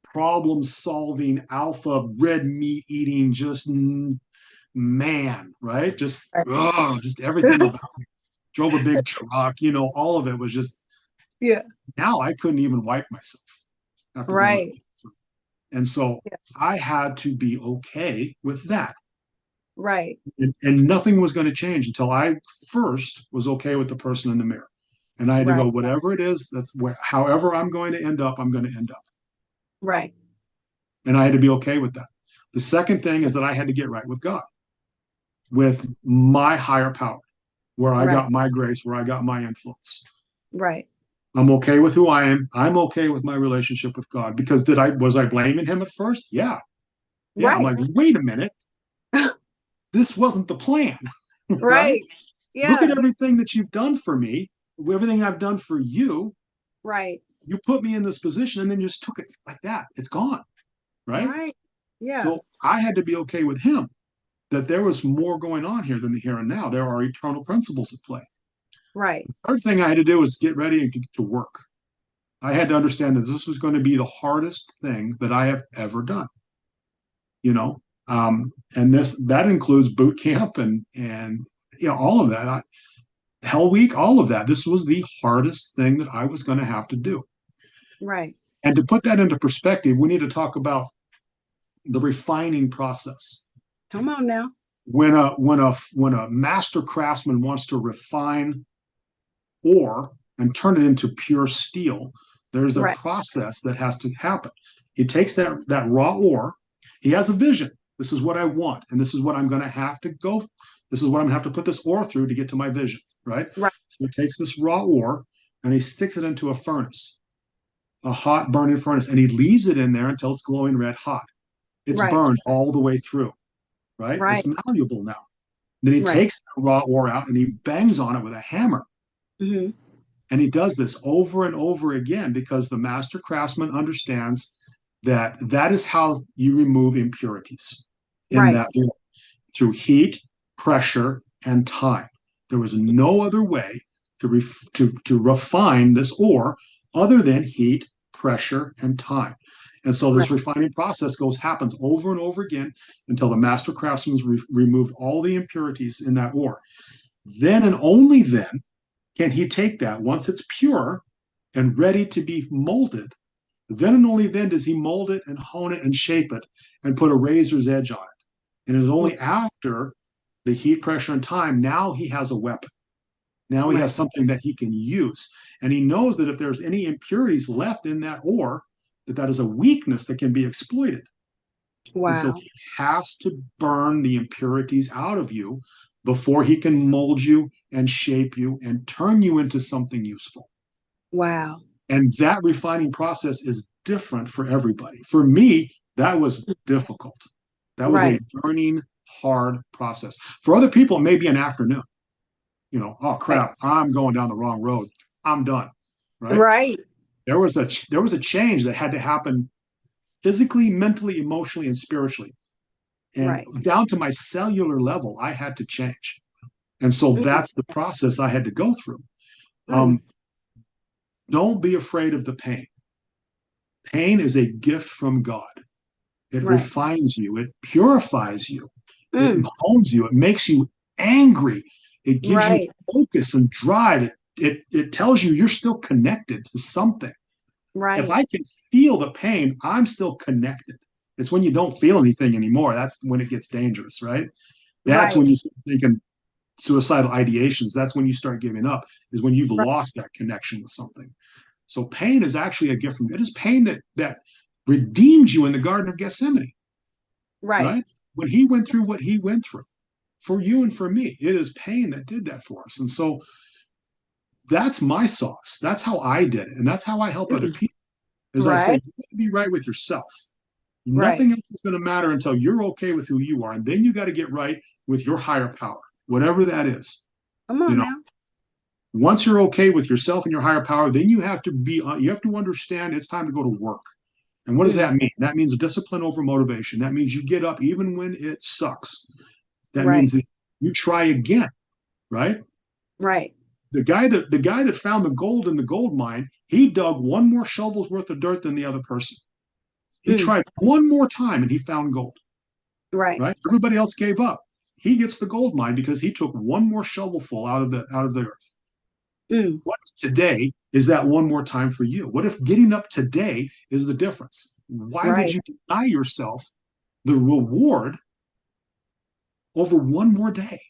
problem solving, alpha, red meat eating, just man, right? Just everything about me. Drove a big truck, all of it was just, Yeah. now I couldn't even wipe myself after going Right. through. And so Yeah. I had to be okay with that. Right. And nothing was going to change until I first was okay with the person in the mirror. And I had to go, Right. whatever it is, however I'm going to end up, I'm going to end up. Right. And I had to be okay with that. The second thing is that I had to get right with God, with my higher power, where I Right. got my grace, where I got my influence. Right. I'm okay with who I am. I'm okay with my relationship with God. Because was I blaming him at first? Yeah. Yeah. I'm Right. like, wait a minute. This wasn't the plan. Right? Right. Look at Yeah. everything that you've done for me, everything I've done for you. Right. You put me in this position and then just took it like that. It's gone. Right. Right. Yeah. So I had to be okay with him, that there was more going on here than the here and now. There are eternal principles at play. Right. The third thing I had to do was get ready and get to work. I had to understand that this was going to be the hardest thing that I have ever done. And that includes boot camp and all of that. Hell Week, all of that. This was the hardest thing that I was going to have to do. Right. And to put that into perspective, we need to talk about the refining process. Come on now. When a master craftsman wants to refine ore and turn it into pure steel, there's a Right. process that has to happen. He takes that raw ore. He has a vision. This is what I want, and this is what I'm going to have to go. This is what I'm going to have to put this ore through to get to my vision, right? Right. So he takes this raw ore and he sticks it into a furnace, a hot burning furnace, and he leaves it in there until it's glowing red hot. It's Right. burned all the way through, right? Right. It's malleable now. Then he Right. takes the raw ore out and he bangs on it with a hammer. Mm-hmm. And he does this over and over again because the master craftsman understands that is how you remove impurities in Right. that ore, through heat, pressure, and time. There was no other way to refine this ore other than heat, pressure, and time. And so this refining process happens over and over again until the master craftsman removed all the impurities in that ore. Then and only then can he take that, once it's pure and ready to be molded, then and only then does he mold it and hone it and shape it and put a razor's edge on it. And it is only after the heat, pressure, and time, now he has a weapon. Now he has something that he can use. And he knows that if there's any impurities left in that ore, that is a weakness that can be exploited. Wow. And so he has to burn the impurities out of you before he can mold you and shape you and turn you into something useful. Wow. And that refining process is different for everybody. For me, that was difficult. That was a burning, hard process. For other people, it may be an afternoon. Oh crap, I'm going down the wrong road. I'm done. Right. Right. There was a change that had to happen physically, mentally, emotionally, and spiritually. And down to my cellular level, I had to change. And so that's the process I had to go through. Don't be afraid of the pain. Pain is a gift from God. It refines you. It purifies you. It hones you. It makes you angry. It gives you focus and drive. It tells you you're still connected to something. Right. If I can feel the pain, I'm still connected. It's when you don't feel anything anymore. That's when it gets dangerous, right? That's when you start thinking suicidal ideations. That's when you start giving up, is when you've lost that connection with something. So pain is actually a gift from God. It is pain that redeemed you in the Garden of Gethsemane. Right? When he went through what he went through for you and for me, it is pain that did that for us. And so that's my sauce. That's how I did it. And that's how I help other people. As I say, you have to be right with yourself. Right. Nothing else is going to matter until you're okay with who you are. And then you got to get right with your higher power, whatever that is. Come You on know, now. once you're okay with yourself and your higher power, then you have to understand it's time to go to work. And what does Mm, that mean? That means discipline over motivation. That means you get up even when it sucks. That right. means that you try again, right? Right. The guy that found the gold in the gold mine, he dug one more shovel's worth of dirt than the other person. He Mm, tried one more time and he found gold, right. right? Everybody else gave up. He gets the gold mine because he took one more shovelful out of the earth. Mm, What if today is that one more time for you? What if getting up today is the difference? Why would right. you deny yourself the reward over one more day?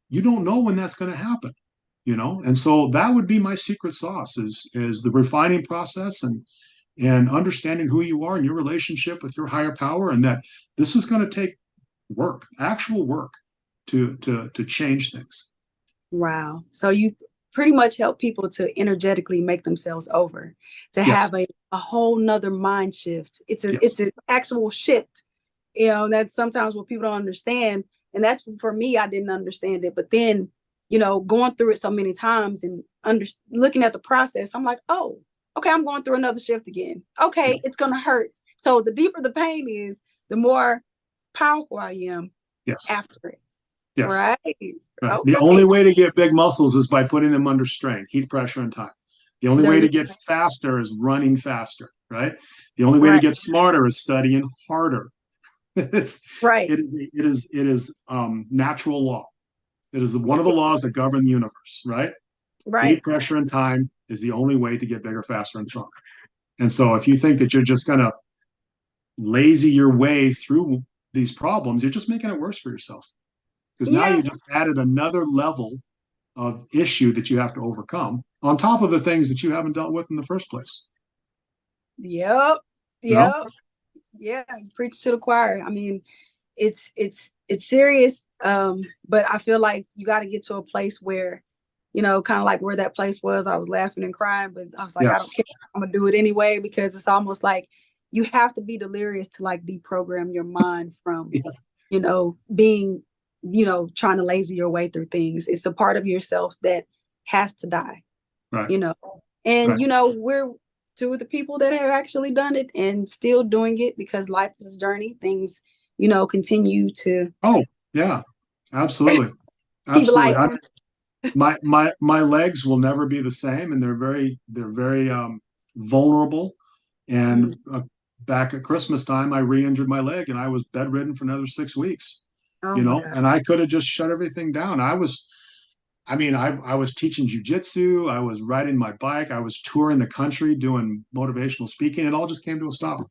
You don't know when that's going to happen, And so that would be my secret sauce is the refining process and understanding who you are and your relationship with your higher power, and that this is going to take work, actual work, to change things. Wow. So you pretty much help people to energetically make themselves over, to Yes, have a whole nother mind shift. It's yes, an actual shift. That's sometimes what people don't understand. And that's for me, I didn't understand it. But then, going through it so many times and looking at the process, I'm like, oh, okay, I'm going through another shift again. Okay, yes, it's gonna hurt. So the deeper the pain is, the more powerful I am yes, after it. yes. Right. Right. The only Okay. way to get big muscles is by putting them under strain, heat, pressure, and time. The only There way to you get faster is running faster, right? The only way to Right. get smarter is studying harder. it's Right. it is natural law. It is one of the laws that govern the universe, right? Heat, Right. pressure, and time is the only way to get bigger, faster, and stronger. And so if you think that you're just gonna lazy your way through these problems, you're just making it worse for yourself. Because now Yeah. you just added another level of issue that you have to overcome on top of the things that you haven't dealt with in the first place. Yep. You know? Yep. Yeah. Preach to the choir. I mean, it's serious. But I feel like you got to get to a place where, kind of like where that place was. I was laughing and crying, but I was like, I don't Yes. care. I'm gonna do it anyway, because it's almost like you have to be delirious to like deprogram your mind from, Yes. being, trying to lazy your way through things. It's a part of yourself that has to die, Right. you know. And Right. we're two of the people that have actually done it and still doing it, because life is a journey. Things, continue to Oh, yeah. Absolutely. keep it Absolutely. light. My legs will never be the same, and they're very vulnerable. Mm. And back at Christmas time, I re-injured my leg, and I was bedridden for another 6 weeks. Oh my God. And I could have just shut everything down. I was teaching jujitsu. I was riding my bike. I was touring the country doing motivational speaking. It all just came to a stop.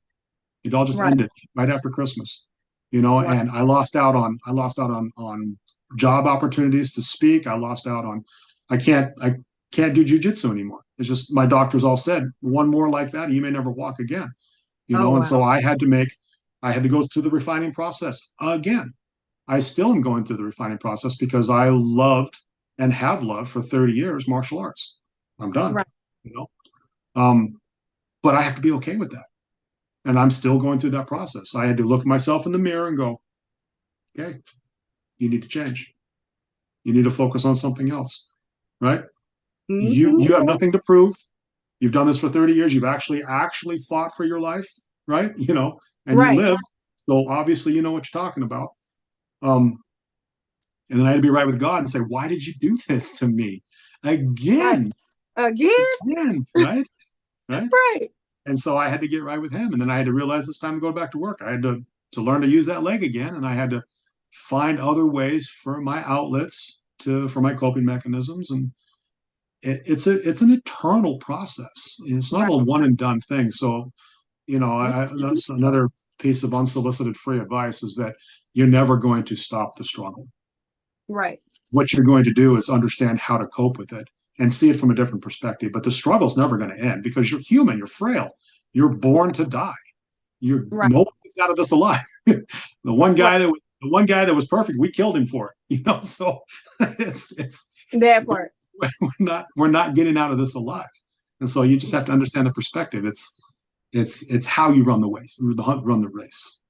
It all just Right. ended right after Christmas, Right. and I lost out on job opportunities to speak. I can't do jujitsu anymore. It's just my doctors all said one more like that, and you may never walk again. Oh And wow. so I had to go through the refining process again. I still am going through the refining process because I loved and have loved for 30 years martial arts. I'm done, Right. you know. But I have to be okay with that. And I'm still going through that process. I had to look myself in the mirror and go, okay, you need to change. You need to focus on something else, right? You Hmm. have nothing to prove. You've done this for 30 years. You've actually fought for your life, right? And you Right. live. So obviously you know what you're talking about. Um, and then I had to be right with God and say, why did you do this to me? Right. Again, Again. again, right? Right. Right. And so I had to get right with him. And then I had to realize it's time to go back to work. I had to learn to use that leg again. And I had to find other ways for my outlets for my coping mechanisms. And it's an eternal process. It's not Right. a one and done thing. So, Mhm. that's another piece of unsolicited free advice is that you're never going to stop the struggle. Right. What you're going to do is understand how to cope with it and see it from a different perspective. But the struggle's never going to end because you're human, you're frail, you're born to die. You're Right. nobody's out of this alive. the one Right. guy that the one guy that was perfect, we killed him for it. So it's That part. we're not getting out of this alive. And so you just have to understand the perspective. It's how you run the race, run the race.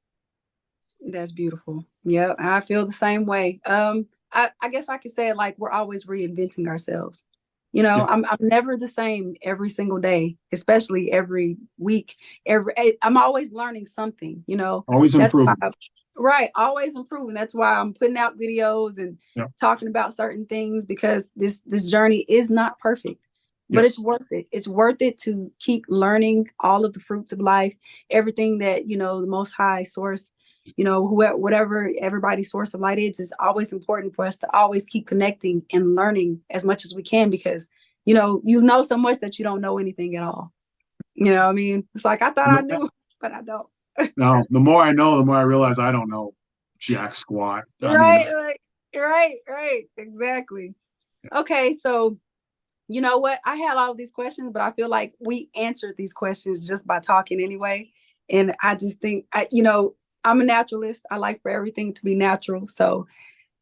That's beautiful. Yeah, I feel the same way. I guess I could say it like we're always reinventing ourselves. You know, Yeah, I'm never the same every single day, especially every week. I'm always learning something, you know. always That's why improving. right, always improving. That's why I'm putting out videos and Yeah. talking about certain things because this journey is not perfect, but it's Yes. worth it. It's worth it to keep learning all of the fruits of life, everything that, you know, the most high source, you know, whoever, whatever everybody's source of light is always important for us to always keep connecting and learning as much as we can because, you know so much that you don't know anything at all. You know what I mean? It's like, I thought I knew, but I don't. Now, the more I know, the more I realize I don't know jack squat. I mean, Right, like, right, exactly. Okay, so you know what? I had all of these questions, but I feel like we answered these questions just by talking anyway. And I just think, you know, I'm a naturalist. I like for everything to be natural. So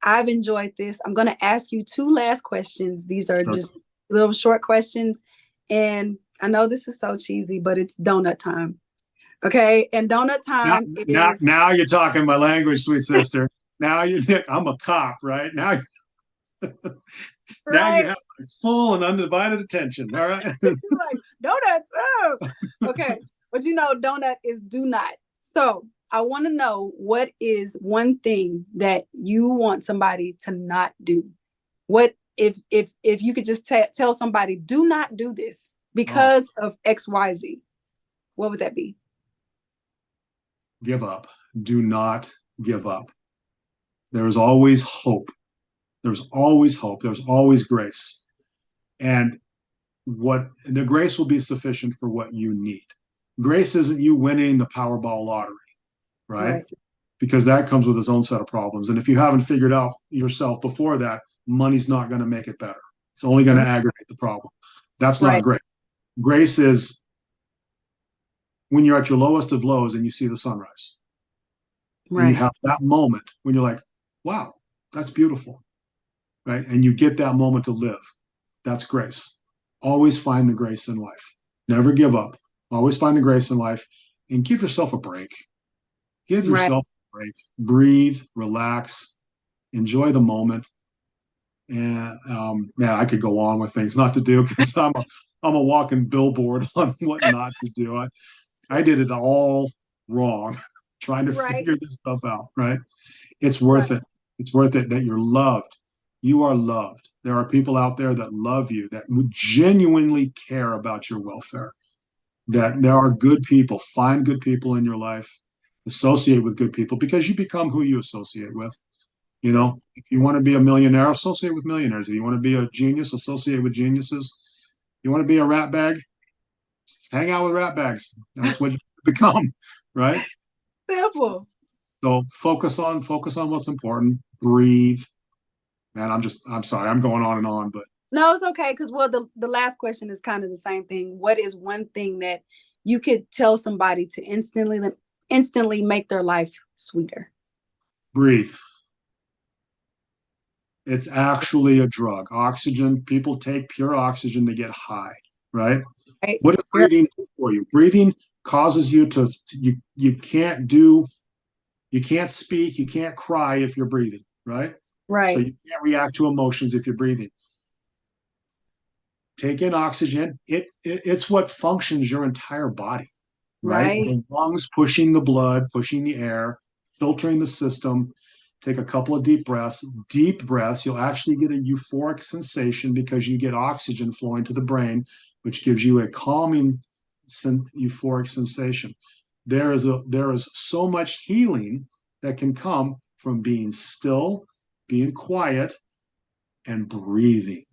I've enjoyed this. I'm going to ask you two last questions. These are sure. just little short questions. And I know this is so cheesy, but it's donut time. Okay. And donut Now, time now, is now you're talking my language, sweet sister. Now I'm a cop, right? Now, now you right. have my full and undivided attention. All right. Like donuts. Oh, okay. But you know, donut is do not. So I want to know what is one thing that you want somebody to not do. What if you could just tell somebody do not do this Oh, because of XYZ? What would that be? give up. Do not give up. There is always hope. There's always hope. There's always grace. And what the grace will be sufficient for what you need. Grace isn't you winning the Powerball lottery, right? Right. Because that comes with its own set of problems. And if you haven't figured out yourself before that, money's not going to make it better. It's only going to aggravate the problem. That's not Right. grace. Grace is when you're at your lowest of lows and you see the sunrise. And you Right. have that moment when you're like, wow, that's beautiful. Right. And you get that moment to live. That's grace. Always find the grace in life. Never give up. Always find the grace in life and give yourself a break. Give Right. yourself a break. Breathe, relax, enjoy the moment. And man, I could go on with things not to do because I'm a walking billboard on what not to do. I did it all wrong, trying to Right. figure this stuff out. Right? It's Right. worth it. It's worth it that you're loved. You are loved. There are people out there that love you, that would genuinely care about your welfare. That there are good people. Find good people in your life. Associate with good people because you become who you associate with. You know, if you want to be a millionaire, associate with millionaires. If you want to be a genius, associate with geniuses. You want to be a rat bag, just hang out with rat bags. That's what you become, right? Simple. So focus on what's important. Breathe. Man, I'm sorry, I'm going on and on, but No, it's okay. Because well, the last question is kind of the same thing. What is one thing that you could tell somebody to instantly make their life sweeter? breathe. It's actually a drug. Oxygen, people take pure oxygen to get high, right? Right. What does breathing do for you? Breathing causes you to you can't do you can't speak, you can't cry if you're breathing, right? So Right. you can't react to emotions if you're breathing. Take in oxygen. It's what functions your entire body, right? Right. The lungs pushing the blood, pushing the air, filtering the system. Take a couple of deep breaths. Deep breaths, you'll actually get a euphoric sensation because you get oxygen flowing to the brain, which gives you a calming euphoric sensation. There is so much healing that can come from being still, being quiet, and breathing,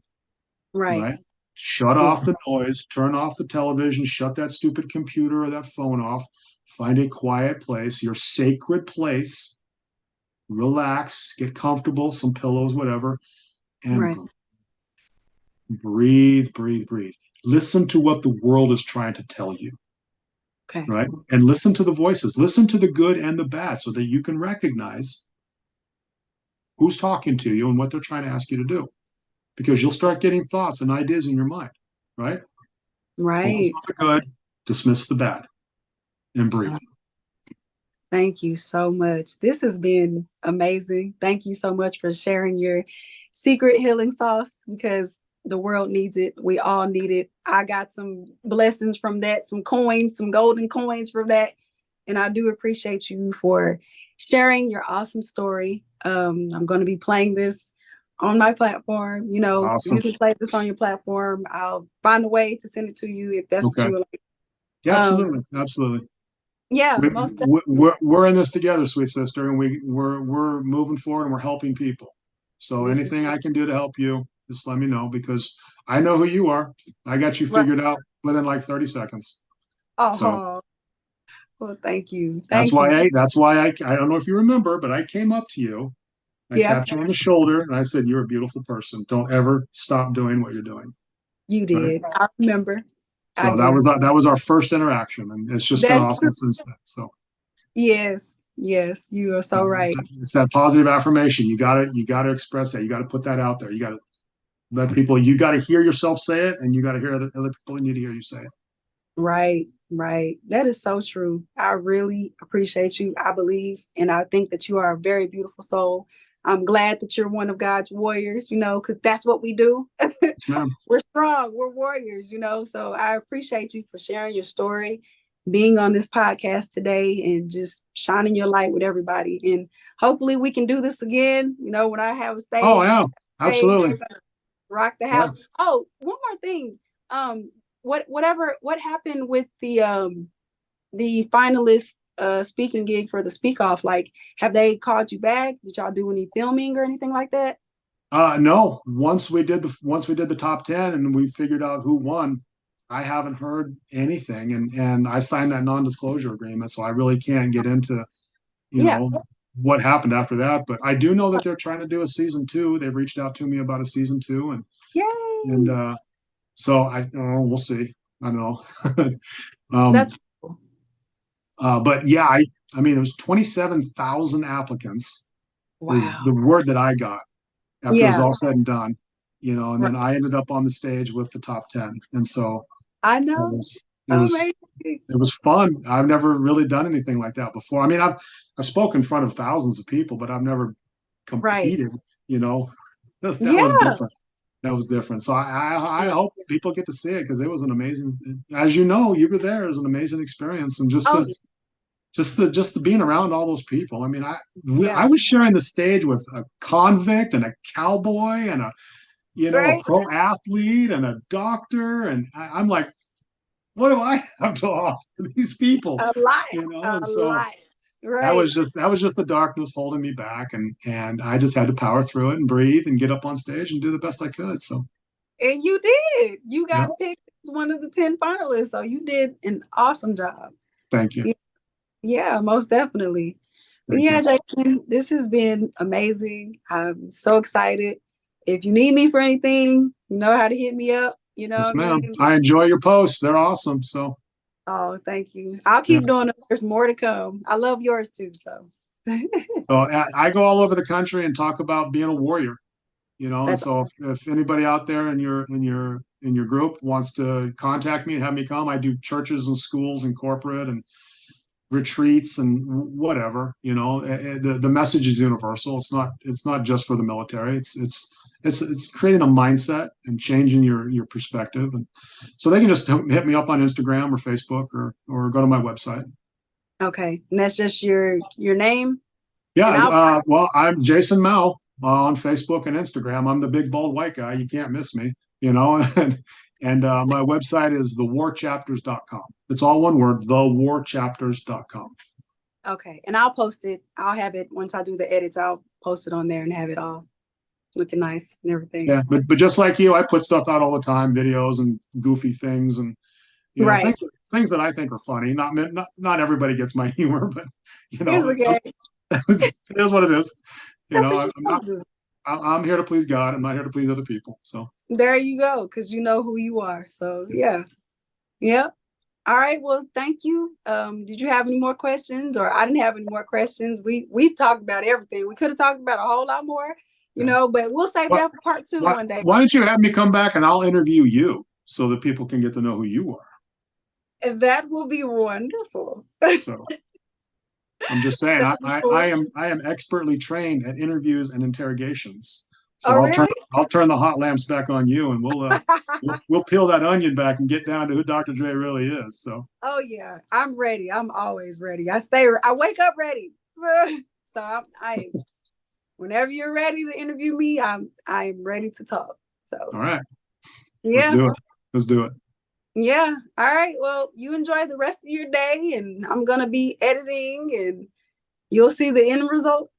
Right. right? Shut Yeah. off the noise, turn off the television, shut that stupid computer or that phone off, find a quiet place, your sacred place, relax, get comfortable, some pillows, whatever, and Right. breathe, breathe, breathe. Listen to what the world is trying to tell you, Okay. right? And listen to the voices, listen to the good and the bad so that you can recognize who's talking to you and what they're trying to ask you to do. Because you'll start getting thoughts and ideas in your mind, right? Focus Right. on the good, dismiss the bad. and breathe. Thank you so much. This has been amazing. Thank you so much for sharing your secret healing sauce, because the world needs it. We all need it. I got some blessings from that, some coins, some golden coins from that. And I do appreciate you for sharing your awesome story. I'm going to be playing this on my platform. You know, Awesome. you can play this on your platform. I'll find a way to send it to you if that's what Okay. you would like. Yeah, absolutely. Absolutely. Yeah, most definitely. We're in this together, sweet sister, and we're moving forward and we're helping people. So This is anything I can do to help you, just let me know, because I know who you are. I got you figured out within like 30 seconds. So Oh, well, thank you. Thank you. that's why I don't know if you remember, but I came up to you. I Yeah, tapped you on the shoulder and I said, "You're a beautiful person. Don't ever stop doing what you're doing." you Right? did. I remember. I So do. that was our first interaction, and it's just been That's true. awesome since then. So Yes, yes, you are so right. it's that positive affirmation. You gotta express that. You gotta put that out there. You gotta let people. You gotta hear yourself say it, and you gotta hear other people need to hear you say it. Right, right. That is so true. I really appreciate you. I believe and I think that you are a very beautiful soul. I'm glad that you're one of God's warriors, you know, because that's what we do. Yes, ma'am. We're strong, we're warriors, you know. So I appreciate you for sharing your story, being on this podcast today, and just shining your light with everybody. And hopefully we can do this again, you know, when I have a Oh stage, yeah, absolutely. rock the Yeah. house. Oh, one more thing. What happened with the finalist speaking gig for the Speak Off? Like, have they called you back? Did y'all do any filming or anything like that? No. Once we did the top 10 and we figured out who won, I haven't heard anything, and I signed that non-disclosure agreement, so I really can't get into Yeah. what happened after that. But I do know that they're trying to do a season two. They've reached out to me about a season two, and Yay. so we'll see. I know. That's cool. But yeah, I mean, it was 27,000 applicants is Wow. the word that I got after it was Yeah. all said and done, and Right. then I ended up on the stage with the top 10. And so I it know. was, it was, Amazing. it was fun. I've never really done anything like that before. I mean, I've spoken in front of thousands of people, but I've never Right. competed, that was Yeah. different. That was different. So I hope people get to see it, because it was an amazing, as you know, you were there. It was an amazing experience. And Oh, just the being around all those people. I mean, yeah. I was sharing the stage with a convict and a cowboy and a Right. pro athlete and a doctor, and I'm like, what do I have to offer these people? A lot. And A so lot. Right. that was just the darkness holding me back, and I just had to power through it and breathe and get up on stage and do the best I could. So And you did. You yeah, got picked as one of the 10 finalists. So you did an awesome job. thank you, Yeah, most definitely. But thank yeah, you. Jason, this has been amazing. I'm so excited. If you need me for anything, you know how to hit me up. You know Yes, what I ma'am. mean? I enjoy your posts. They're awesome. So Oh, thank you. I'll yeah. keep doing it. There's more to come. I love yours too. So So I go all over the country and talk about being a warrior. And that's so if anybody out there in your group wants to contact me and have me come, I do churches and schools and corporate and retreats and whatever. The message is universal. It's not just for the military. It's creating a mindset and changing your perspective. And so they can just hit me up on Instagram or Facebook, or go to my website. okay. And that's just your name. Yeah. And I'll Well, I'm Jason Mao on Facebook and Instagram. I'm the big bald white guy. You can't miss me, and my website is thewarchapters.com. It's all one word, thewarchapters.com. okay. And I'll post it. I'll have it once I do the edits. I'll post it on there and have it all looking nice and everything. Yeah, but just like you, I put stuff out all the time, videos and goofy things, and Right. things that I think are funny. Not everybody gets my humor, but It's okay. it is what it is. That's what I'm you're not. supposed to do. I'm here to please God. I'm not here to please other people. So There you go, because you know who you are. So yeah. Yep. All right. Well, thank you. Did you have any more questions? Or I didn't have any more questions. We talked about everything. We could have talked about a whole lot more, but we'll save why, that for part 2 one day. why don't you have me come back and I'll interview you so that people can get to know who you are? That will be wonderful. So I'm just saying, I am expertly trained at interviews and interrogations. So Oh, really? I'll turn the hot lamps back on you, and we'll peel that onion back and get down to who Dr. Dre really is. So. Oh yeah, I'm ready. I'm always ready. I wake up ready. So whenever you're ready to interview me, I'm ready to talk. So All right. yeah. Let's do it. Let's do it. Yeah. All right. Well, you enjoy the rest of your day, and I'm gonna be editing, and you'll see the end result.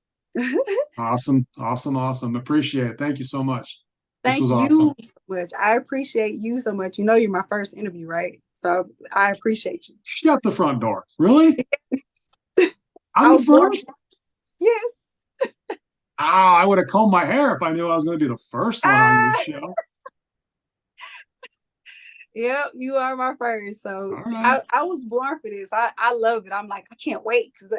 Awesome. Awesome. Awesome. Appreciate it. Thank you so much. This Thank was you awesome. so much. I appreciate you so much. You know, you're my first interview, right? So I appreciate you. Shut the front door. Really? I I'm the was born- first? Yes. I would have combed my hair if I knew I was going to be the first one on your show. Yeah, you are my first. So Right. I was born for this. I love it. I'm like, I can't wait, because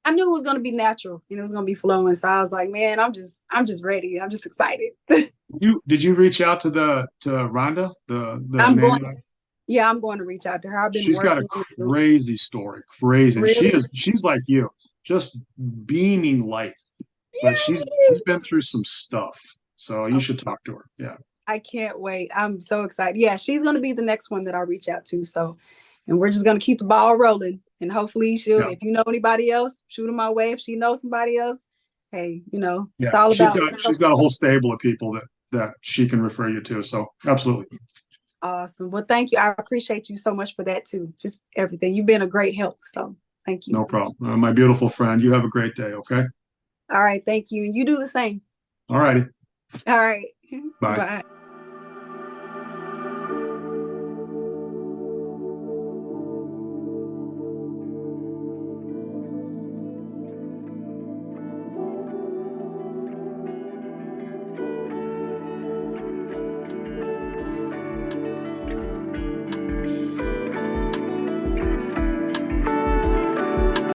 I knew it was going to be natural and it was going to be flowing. So I was like, man, I'm just ready. I'm just excited. Did you reach out to Rhonda, the I'm nanny? going. Yeah, I'm going to reach out to her. I've been She's got a working. crazy story. Crazy. And Really? she's like you, just beaming light. But she's been through some stuff. So you should talk to her. Yeah. I can't wait. I'm so excited. Yeah, she's going to be the next one that I reach out to. So, and we're just going to keep the ball rolling. And hopefully if you know anybody else, shoot them my way. If she knows somebody else, hey, it's all about. She's got a whole stable of people that she can refer you to. So absolutely. Awesome. Well, thank you. I appreciate you so much for that too. Just everything. You've been a great help. So thank you. No problem. My beautiful friend, you have a great day. Okay. All right. Thank you. You do the same. All righty. All right. Bye. Bye.